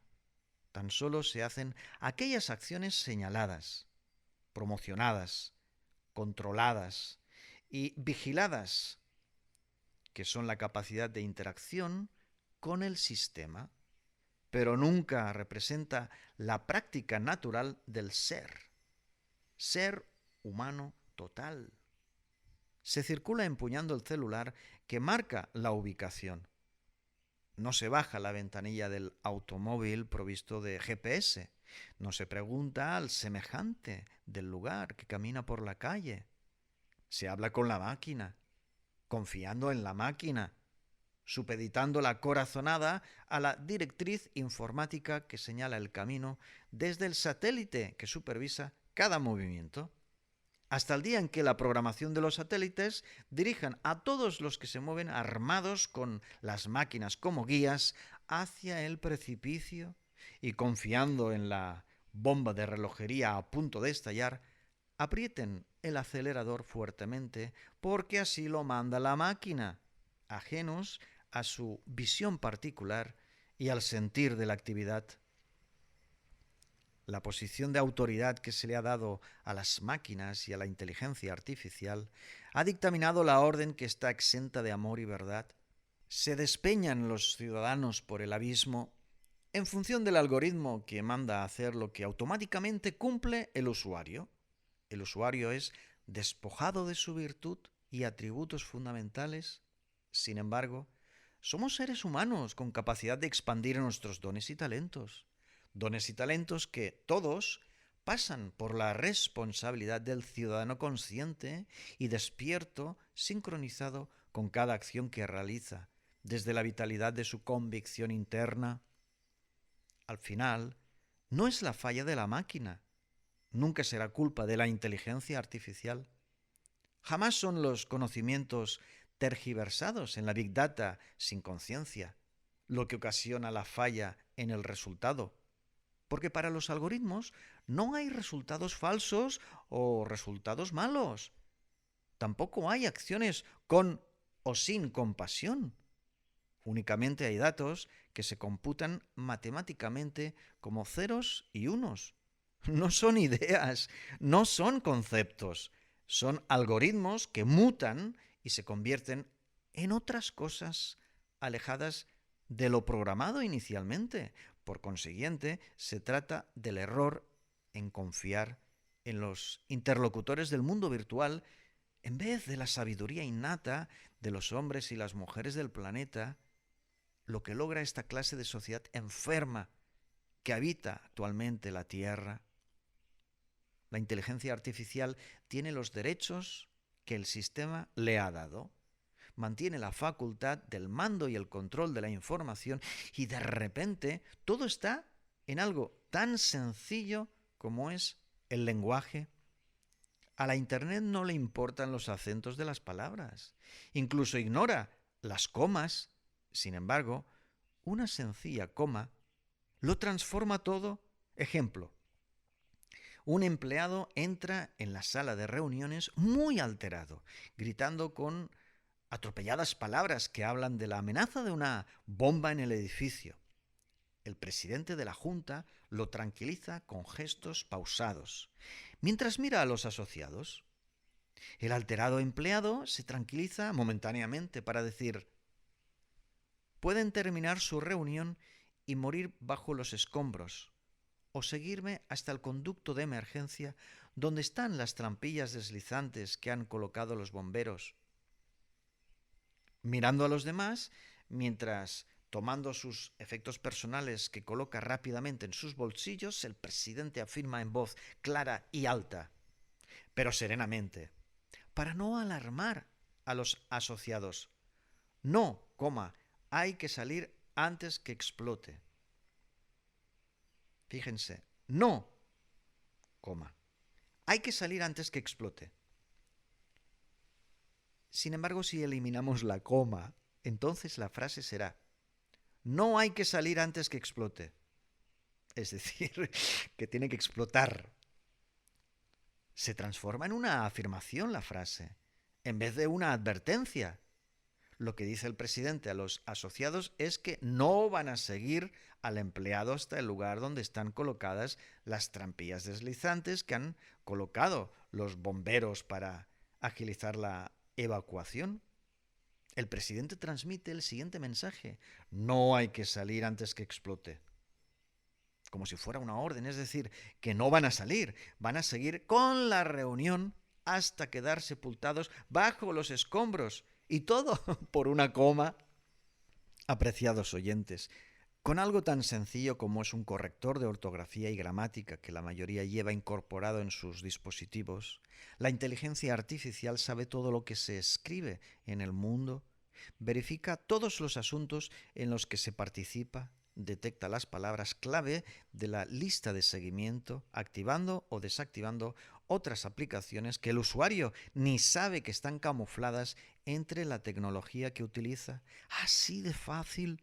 Tan solo se hacen aquellas acciones señaladas, promocionadas, controladas y vigiladas, que son la capacidad de interacción con el sistema, pero nunca representa la práctica natural del ser humano total. Se circula empuñando el celular que marca la ubicación. No se baja la ventanilla del automóvil provisto de GPS. No se pregunta al semejante del lugar que camina por la calle. Se habla con la máquina, confiando en la máquina, supeditando la corazonada a la directriz informática que señala el camino desde el satélite que supervisa cada movimiento, hasta el día en que la programación de los satélites dirijan a todos los que se mueven armados con las máquinas como guías hacia el precipicio y confiando en la bomba de relojería a punto de estallar, aprieten el acelerador fuertemente porque así lo manda la máquina, ajenos a su visión particular y al sentir de la actividad. La posición de autoridad que se le ha dado a las máquinas y a la inteligencia artificial ha dictaminado la orden que está exenta de amor y verdad. Se despeñan los ciudadanos por el abismo en función del algoritmo que manda a hacer lo que automáticamente cumple el usuario. El usuario es despojado de su virtud y atributos fundamentales. Sin embargo, somos seres humanos con capacidad de expandir nuestros dones y talentos. Dones y talentos que todos pasan por la responsabilidad del ciudadano consciente y despierto, sincronizado con cada acción que realiza, desde la vitalidad de su convicción interna. Al final, no es la falla de la máquina, nunca será culpa de la inteligencia artificial. Jamás son los conocimientos tergiversados en la Big Data sin conciencia lo que ocasiona la falla en el resultado. Porque para los algoritmos no hay resultados falsos o resultados malos. Tampoco hay acciones con o sin compasión. Únicamente hay datos que se computan matemáticamente como ceros y unos. No son ideas, no son conceptos, son algoritmos que mutan y se convierten en otras cosas alejadas de lo programado inicialmente. Por consiguiente, se trata del error en confiar en los interlocutores del mundo virtual en vez de la sabiduría innata de los hombres y las mujeres del planeta, lo que logra esta clase de sociedad enferma que habita actualmente la Tierra. La inteligencia artificial tiene los derechos que el sistema le ha dado. Mantiene la facultad del mando y el control de la información y de repente todo está en algo tan sencillo como es el lenguaje. A la Internet no le importan los acentos de las palabras, incluso ignora las comas. Sin embargo, una sencilla coma lo transforma todo. Ejemplo, un empleado entra en la sala de reuniones muy alterado, gritando con atropelladas palabras que hablan de la amenaza de una bomba en el edificio. El presidente de la Junta lo tranquiliza con gestos pausados, mientras mira a los asociados. El alterado empleado se tranquiliza momentáneamente para decir: pueden terminar su reunión y morir bajo los escombros, o seguirme hasta el conducto de emergencia donde están las trampillas deslizantes que han colocado los bomberos. Mirando a los demás, mientras tomando sus efectos personales que coloca rápidamente en sus bolsillos, el presidente afirma en voz clara y alta, pero serenamente, para no alarmar a los asociados: no, hay que salir antes que explote. Fíjense, no, hay que salir antes que explote. Sin embargo, si eliminamos la coma, entonces la frase será: no hay que salir antes que explote. Es decir, que tiene que explotar. Se transforma en una afirmación la frase, en vez de una advertencia. Lo que dice el presidente a los asociados es que no van a seguir al empleado hasta el lugar donde están colocadas las trampillas deslizantes que han colocado los bomberos para agilizar la evacuación. El presidente transmite el siguiente mensaje: no hay que salir antes que explote. Como si fuera una orden, es decir, que no van a salir, van a seguir con la reunión hasta quedar sepultados bajo los escombros. Y todo por una coma. Apreciados oyentes, con algo tan sencillo como es un corrector de ortografía y gramática que la mayoría lleva incorporado en sus dispositivos, la inteligencia artificial sabe todo lo que se escribe en el mundo, verifica todos los asuntos en los que se participa, detecta las palabras clave de la lista de seguimiento, activando o desactivando otras aplicaciones que el usuario ni sabe que están camufladas entre la tecnología que utiliza. Así de fácil.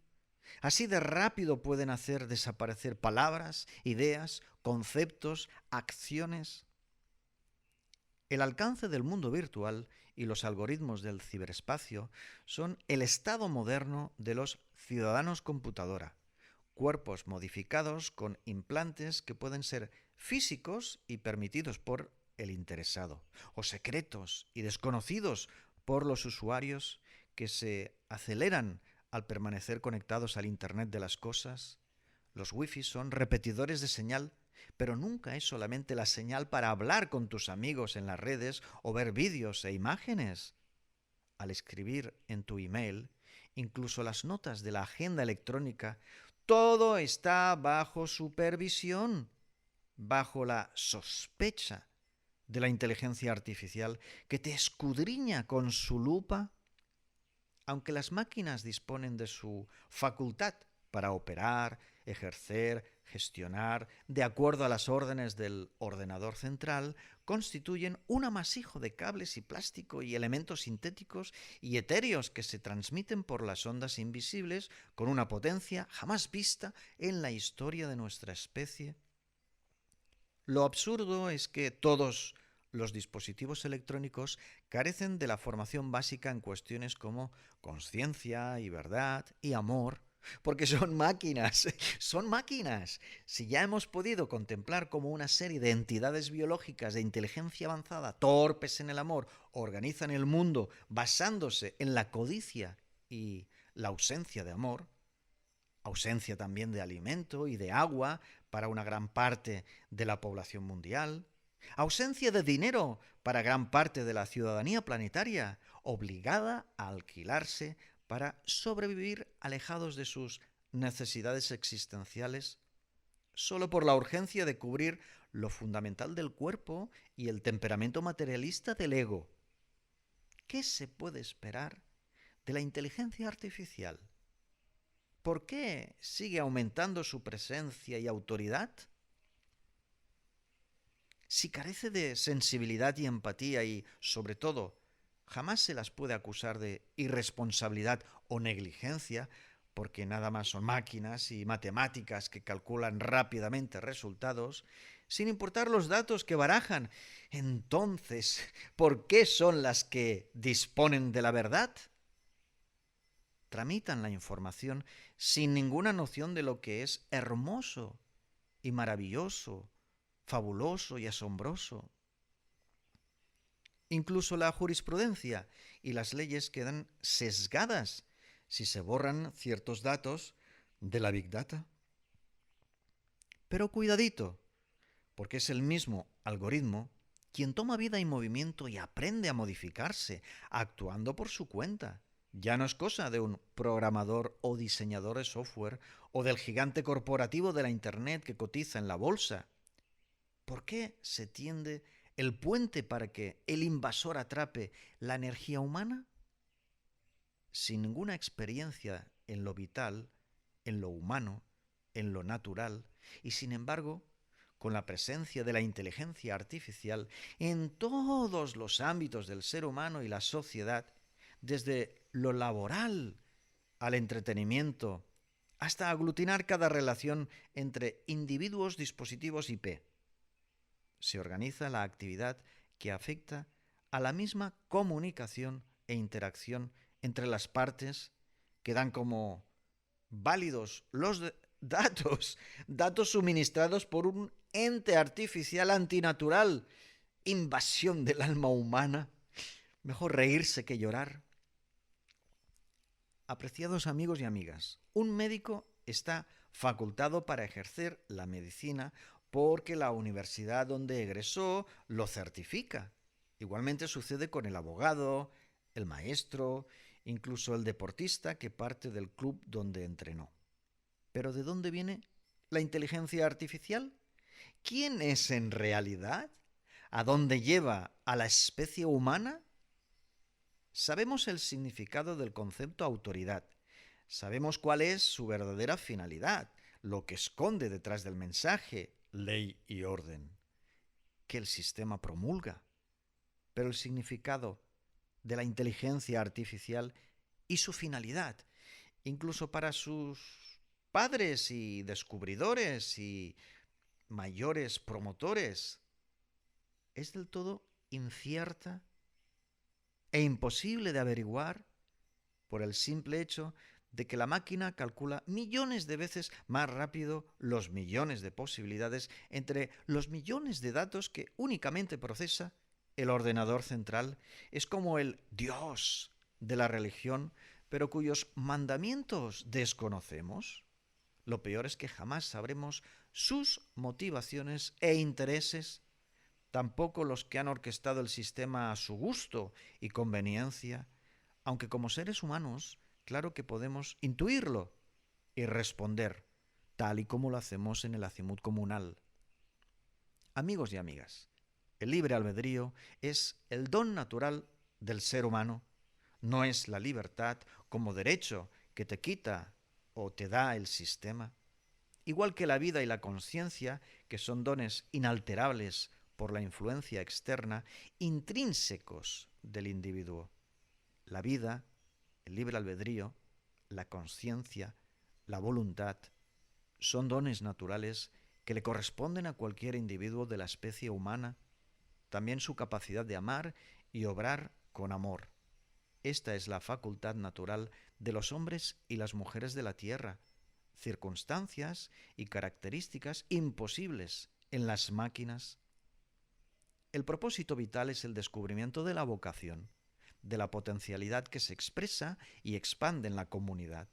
Así de rápido pueden hacer desaparecer palabras, ideas, conceptos, acciones. El alcance del mundo virtual y los algoritmos del ciberespacio son el estado moderno de los ciudadanos computadora, cuerpos modificados con implantes que pueden ser físicos y permitidos por el interesado, o secretos y desconocidos por los usuarios que se aceleran al permanecer conectados al Internet de las cosas. Los wifi son repetidores de señal, pero nunca es solamente la señal para hablar con tus amigos en las redes o ver vídeos e imágenes. Al escribir en tu email, incluso las notas de la agenda electrónica, todo está bajo supervisión, bajo la sospecha de la inteligencia artificial que te escudriña con su lupa. Aunque las máquinas disponen de su facultad para operar, ejercer, gestionar, de acuerdo a las órdenes del ordenador central, constituyen un amasijo de cables y plástico y elementos sintéticos y etéreos que se transmiten por las ondas invisibles con una potencia jamás vista en la historia de nuestra especie. Lo absurdo es que todos los dispositivos electrónicos carecen de la formación básica en cuestiones como conciencia y verdad y amor, porque son máquinas, son máquinas. Si ya hemos podido contemplar como una serie de entidades biológicas de inteligencia avanzada, torpes en el amor, organizan el mundo basándose en la codicia y la ausencia de amor, ausencia también de alimento y de agua para una gran parte de la población mundial, ausencia de dinero para gran parte de la ciudadanía planetaria, obligada a alquilarse para sobrevivir alejados de sus necesidades existenciales, solo por la urgencia de cubrir lo fundamental del cuerpo y el temperamento materialista del ego. ¿Qué se puede esperar de la inteligencia artificial? ¿Por qué sigue aumentando su presencia y autoridad? Si carece de sensibilidad y empatía y, sobre todo, jamás se las puede acusar de irresponsabilidad o negligencia, porque nada más son máquinas y matemáticas que calculan rápidamente resultados, sin importar los datos que barajan, entonces, ¿por qué son las que disponen de la verdad? Tramitan la información sin ninguna noción de lo que es hermoso y maravilloso, fabuloso y asombroso. Incluso la jurisprudencia y las leyes quedan sesgadas si se borran ciertos datos de la Big Data. Pero cuidadito, porque es el mismo algoritmo quien toma vida y movimiento y aprende a modificarse, actuando por su cuenta. Ya no es cosa de un programador o diseñador de software o del gigante corporativo de la Internet que cotiza en la bolsa. ¿Por qué se tiende el puente para que el invasor atrape la energía humana? Sin ninguna experiencia en lo vital, en lo humano, en lo natural, y sin embargo, con la presencia de la inteligencia artificial en todos los ámbitos del ser humano y la sociedad, desde lo laboral al entretenimiento, hasta aglutinar cada relación entre individuos, dispositivos IP. Se organiza la actividad que afecta a la misma comunicación e interacción entre las partes, que dan como válidos los datos suministrados por un ente artificial antinatural, invasión del alma humana. Mejor reírse que llorar. Apreciados amigos y amigas, un médico está facultado para ejercer la medicina porque la universidad donde egresó lo certifica. Igualmente sucede con el abogado, el maestro, incluso el deportista que parte del club donde entrenó. ¿Pero de dónde viene la inteligencia artificial? ¿Quién es en realidad? ¿A dónde lleva a la especie humana? Sabemos el significado del concepto autoridad. Sabemos cuál es su verdadera finalidad, lo que esconde detrás del mensaje, ley y orden, que el sistema promulga. Pero el significado de la inteligencia artificial y su finalidad, incluso para sus padres y descubridores y mayores promotores, es del todo incierta e imposible de averiguar por el simple hecho de que la máquina calcula millones de veces más rápido los millones de posibilidades entre los millones de datos que únicamente procesa el ordenador central. Es como el Dios de la religión, pero cuyos mandamientos desconocemos. Lo peor es que jamás sabremos sus motivaciones e intereses, tampoco los que han orquestado el sistema a su gusto y conveniencia, aunque como seres humanos, claro que podemos intuirlo y responder, tal y como lo hacemos en el acimut comunal. Amigos y amigas, el libre albedrío es el don natural del ser humano, no es la libertad como derecho que te quita o te da el sistema. Igual que la vida y la conciencia, que son dones inalterables por la influencia externa, intrínsecos del individuo. La vida, el libre albedrío, la conciencia, la voluntad, son dones naturales que le corresponden a cualquier individuo de la especie humana, también su capacidad de amar y obrar con amor. Esta es la facultad natural de los hombres y las mujeres de la tierra, circunstancias y características imposibles en las máquinas. El propósito vital es el descubrimiento de la vocación, de la potencialidad que se expresa y expande en la comunidad.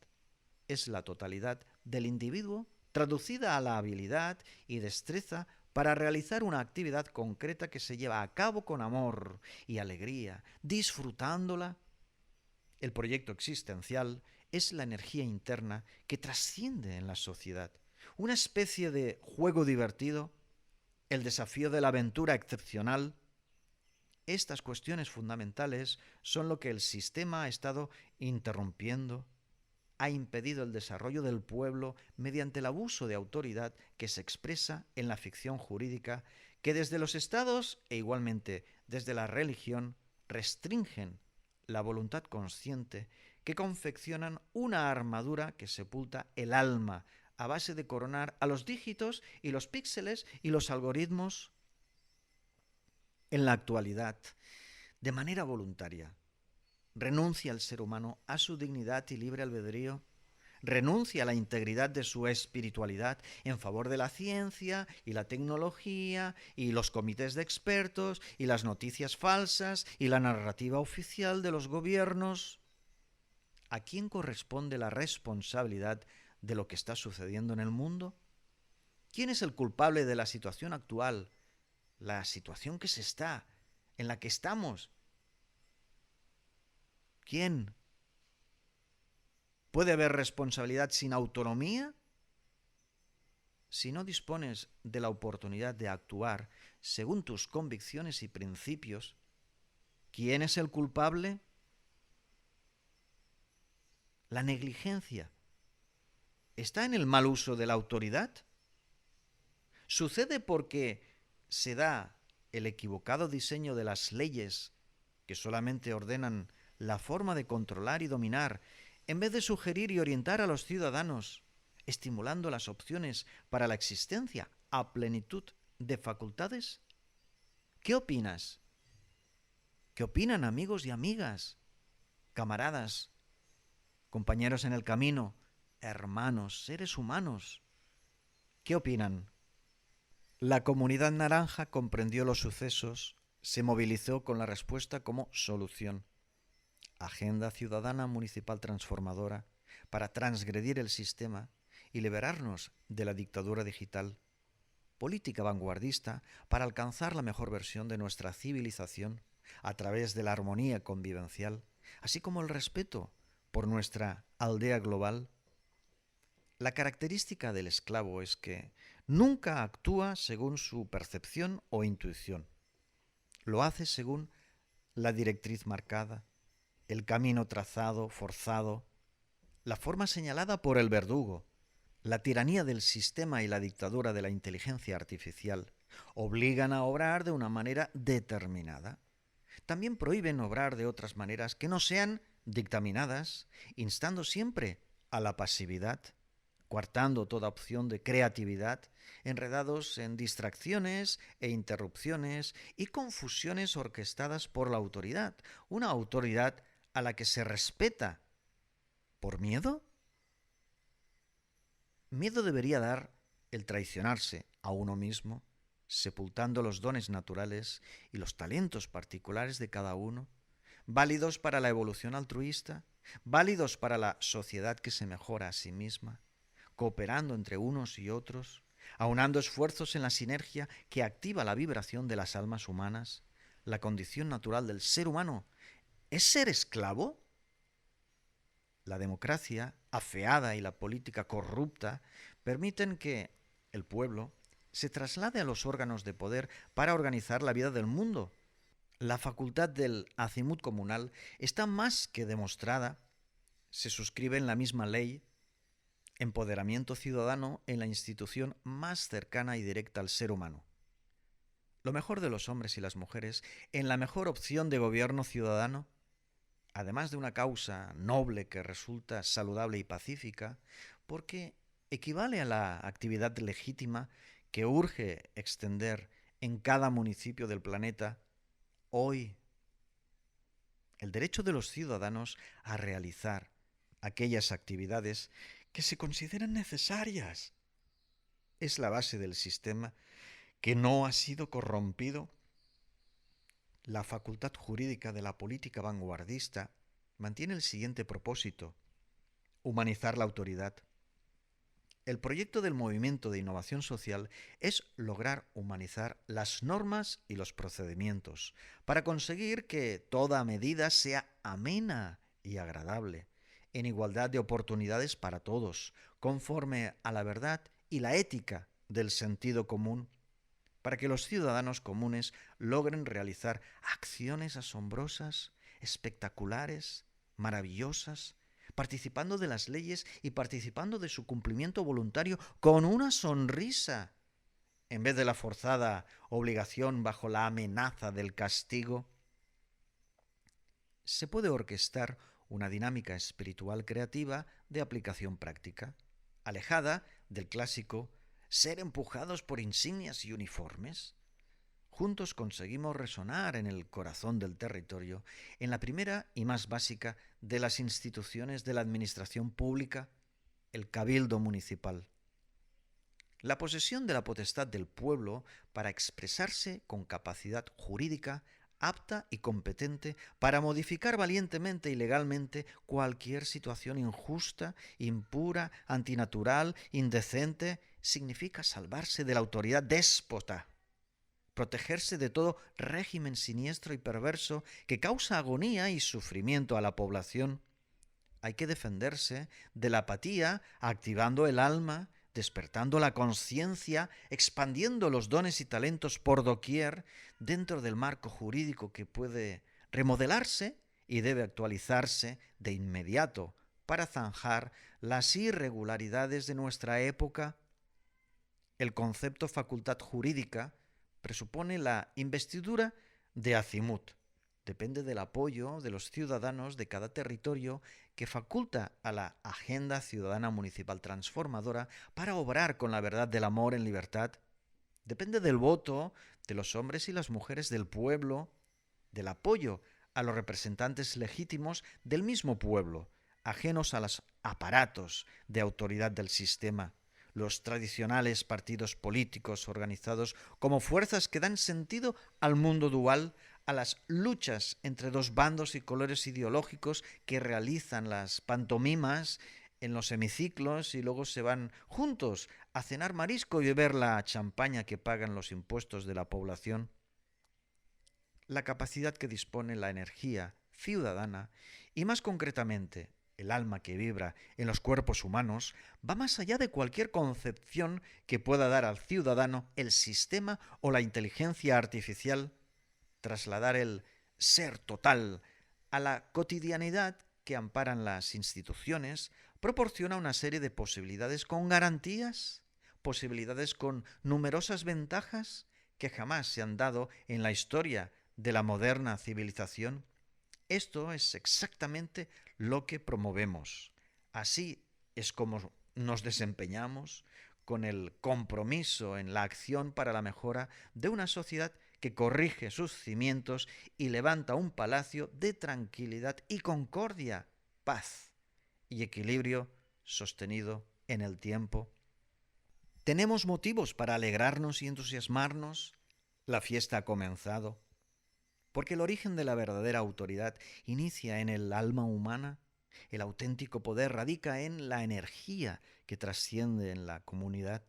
Es la totalidad del individuo traducida a la habilidad y destreza para realizar una actividad concreta que se lleva a cabo con amor y alegría, disfrutándola. El proyecto existencial es la energía interna que trasciende en la sociedad, una especie de juego divertido, el desafío de la aventura excepcional. Estas cuestiones fundamentales son lo que el sistema ha estado interrumpiendo, ha impedido el desarrollo del pueblo mediante el abuso de autoridad que se expresa en la ficción jurídica, que desde los estados e igualmente desde la religión restringen la voluntad consciente, que confeccionan una armadura que sepulta el alma a base de coronar a los dígitos y los píxeles y los algoritmos. En la actualidad, de manera voluntaria, renuncia el ser humano a su dignidad y libre albedrío, renuncia a la integridad de su espiritualidad en favor de la ciencia y la tecnología y los comités de expertos y las noticias falsas y la narrativa oficial de los gobiernos. ¿A quién corresponde la responsabilidad de lo que está sucediendo en el mundo? ¿Quién es el culpable de la situación actual, la situación en la que estamos? ¿Quién? ¿Puede haber responsabilidad sin autonomía? Si no dispones de la oportunidad de actuar según tus convicciones y principios, ¿quién es el culpable? La negligencia. ¿Está en el mal uso de la autoridad? ¿Sucede porque se da el equivocado diseño de las leyes que solamente ordenan la forma de controlar y dominar, en vez de sugerir y orientar a los ciudadanos, estimulando las opciones para la existencia a plenitud de facultades? ¿Qué opinas? ¿Qué opinan amigos y amigas, camaradas, compañeros en el camino, hermanos, seres humanos? ¿Qué opinan? La comunidad naranja comprendió los sucesos, se movilizó con la respuesta como solución. Agenda ciudadana municipal transformadora para transgredir el sistema y liberarnos de la dictadura digital. Política vanguardista para alcanzar la mejor versión de nuestra civilización a través de la armonía convivencial, así como el respeto por nuestra aldea global. La característica del esclavo es que nunca actúa según su percepción o intuición. Lo hace según la directriz marcada, el camino trazado, forzado, la forma señalada por el verdugo. La tiranía del sistema y la dictadura de la inteligencia artificial obligan a obrar de una manera determinada. También prohíben obrar de otras maneras que no sean dictaminadas, instando siempre a la pasividad, coartando toda opción de creatividad, enredados en distracciones e interrupciones y confusiones orquestadas por la autoridad, una autoridad a la que se respeta. ¿Por miedo? Miedo debería dar el traicionarse a uno mismo, sepultando los dones naturales y los talentos particulares de cada uno, válidos para la evolución altruista, válidos para la sociedad que se mejora a sí misma, cooperando entre unos y otros, aunando esfuerzos en la sinergia que activa la vibración de las almas humanas. La condición natural del ser humano es ser esclavo. La democracia afeada y la política corrupta permiten que el pueblo se traslade a los órganos de poder para organizar la vida del mundo. La facultad del azimut comunal está más que demostrada. Se suscribe en la misma ley empoderamiento ciudadano en la institución más cercana y directa al ser humano. Lo mejor de los hombres y las mujeres en la mejor opción de gobierno ciudadano, además de una causa noble que resulta saludable y pacífica, porque equivale a la actividad legítima que urge extender en cada municipio del planeta hoy. El derecho de los ciudadanos a realizar aquellas actividades que se consideran necesarias es la base del sistema que no ha sido corrompido. La facultad jurídica de la política vanguardista mantiene el siguiente propósito: humanizar la autoridad. El proyecto del movimiento de innovación social es lograr humanizar las normas y los procedimientos para conseguir que toda medida sea amena y agradable, en igualdad de oportunidades para todos, conforme a la verdad y la ética del sentido común, para que los ciudadanos comunes logren realizar acciones asombrosas, espectaculares, maravillosas, participando de las leyes y participando de su cumplimiento voluntario con una sonrisa, en vez de la forzada obligación bajo la amenaza del castigo. Se puede orquestar una dinámica espiritual creativa de aplicación práctica, alejada del clásico ser empujados por insignias y uniformes. Juntos conseguimos resonar en el corazón del territorio, en la primera y más básica de las instituciones de la administración pública, el cabildo municipal. La posesión de la potestad del pueblo para expresarse con capacidad jurídica apta y competente para modificar valientemente y legalmente cualquier situación injusta, impura, antinatural, indecente, significa salvarse de la autoridad déspota, protegerse de todo régimen siniestro y perverso que causa agonía y sufrimiento a la población. Hay que defenderse de la apatía activando el alma, despertando la conciencia, expandiendo los dones y talentos por doquier dentro del marco jurídico que puede remodelarse y debe actualizarse de inmediato para zanjar las irregularidades de nuestra época. El concepto facultad jurídica presupone la investidura de azimut. Depende del apoyo de los ciudadanos de cada territorio que faculta a la Agenda Ciudadana Municipal Transformadora para obrar con la verdad del amor en libertad. Depende del voto de los hombres y las mujeres del pueblo, del apoyo a los representantes legítimos del mismo pueblo, ajenos a los aparatos de autoridad del sistema, los tradicionales partidos políticos organizados como fuerzas que dan sentido al mundo dual, a las luchas entre dos bandos y colores ideológicos que realizan las pantomimas en los hemiciclos y luego se van juntos a cenar marisco y beber la champaña que pagan los impuestos de la población. La capacidad que dispone la energía ciudadana y más concretamente el alma que vibra en los cuerpos humanos va más allá de cualquier concepción que pueda dar al ciudadano el sistema o la inteligencia artificial. Trasladar el ser total a la cotidianidad que amparan las instituciones proporciona una serie de posibilidades con garantías, posibilidades con numerosas ventajas que jamás se han dado en la historia de la moderna civilización. Esto es exactamente lo que promovemos. Así es como nos desempeñamos con el compromiso en la acción para la mejora de una sociedad que corrige sus cimientos y levanta un palacio de tranquilidad y concordia, paz y equilibrio sostenido en el tiempo. Tenemos motivos para alegrarnos y entusiasmarnos. La fiesta ha comenzado, porque el origen de la verdadera autoridad inicia en el alma humana. El auténtico poder radica en la energía que trasciende en la comunidad,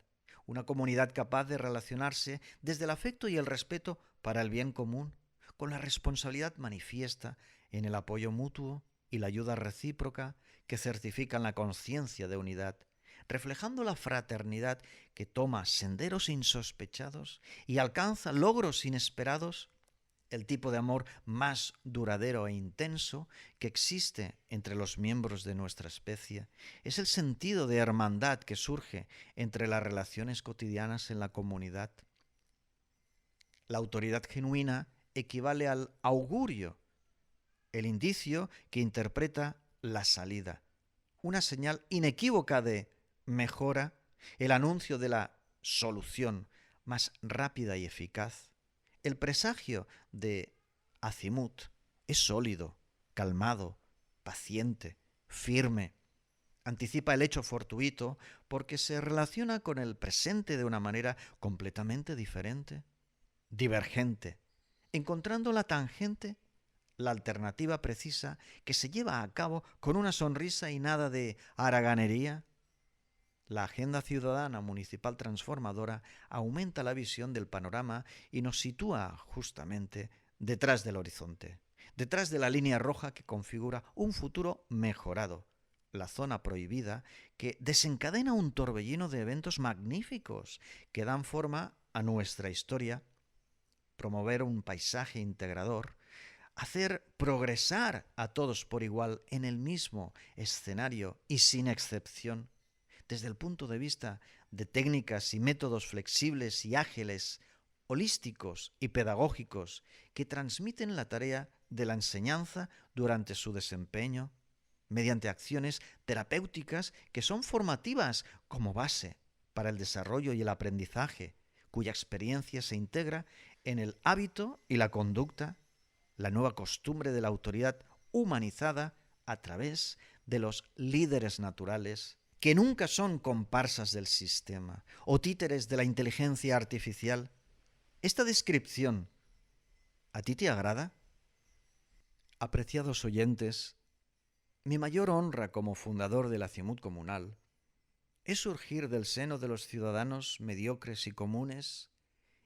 una comunidad capaz de relacionarse desde el afecto y el respeto para el bien común, con la responsabilidad manifiesta en el apoyo mutuo y la ayuda recíproca que certifican la conciencia de unidad, reflejando la fraternidad que toma senderos insospechados y alcanza logros inesperados. El tipo de amor más duradero e intenso que existe entre los miembros de nuestra especie es el sentido de hermandad que surge entre las relaciones cotidianas en la comunidad. La autoridad genuina equivale al augurio, el indicio que interpreta la salida, una señal inequívoca de mejora, el anuncio de la solución más rápida y eficaz. El presagio de Azimut es sólido, calmado, paciente, firme. Anticipa el hecho fortuito porque se relaciona con el presente de una manera completamente diferente, divergente, encontrando la tangente, la alternativa precisa que se lleva a cabo con una sonrisa y nada de haraganería. La agenda ciudadana municipal transformadora aumenta la visión del panorama y nos sitúa justamente detrás del horizonte, detrás de la línea roja que configura un futuro mejorado, la zona prohibida que desencadena un torbellino de eventos magníficos que dan forma a nuestra historia, promover un paisaje integrador, hacer progresar a todos por igual en el mismo escenario y sin excepción, desde el punto de vista de técnicas y métodos flexibles y ágiles, holísticos y pedagógicos que transmiten la tarea de la enseñanza durante su desempeño, mediante acciones terapéuticas que son formativas como base para el desarrollo y el aprendizaje, cuya experiencia se integra en el hábito y la conducta, la nueva costumbre de la autoridad humanizada a través de los líderes naturales, que nunca son comparsas del sistema o títeres de la inteligencia artificial. ¿Esta descripción a ti te agrada? Apreciados oyentes, mi mayor honra como fundador de la Azimut Comunal es surgir del seno de los ciudadanos mediocres y comunes,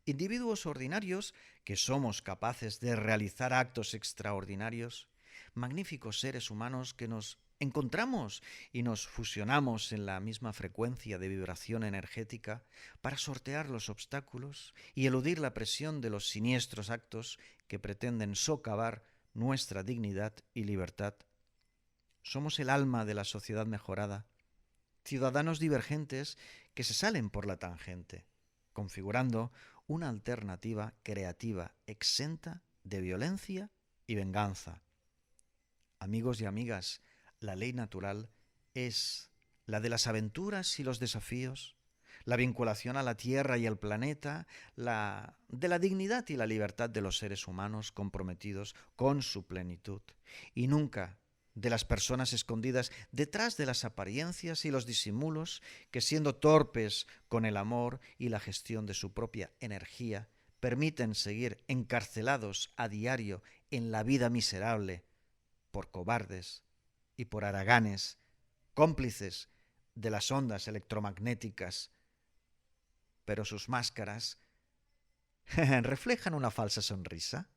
individuos ordinarios que somos capaces de realizar actos extraordinarios, magníficos seres humanos que nos encontramos y nos fusionamos en la misma frecuencia de vibración energética para sortear los obstáculos y eludir la presión de los siniestros actos que pretenden socavar nuestra dignidad y libertad. Somos el alma de la sociedad mejorada, ciudadanos divergentes que se salen por la tangente, configurando una alternativa creativa exenta de violencia y venganza. Amigos y amigas, la ley natural es la de las aventuras y los desafíos, la vinculación a la tierra y al planeta, la de la dignidad y la libertad de los seres humanos comprometidos con su plenitud, y nunca de las personas escondidas detrás de las apariencias y los disimulos que, siendo torpes con el amor y la gestión de su propia energía, permiten seguir encarcelados a diario en la vida miserable por cobardes y por haraganes, cómplices de las ondas electromagnéticas. Pero sus máscaras reflejan una falsa sonrisa.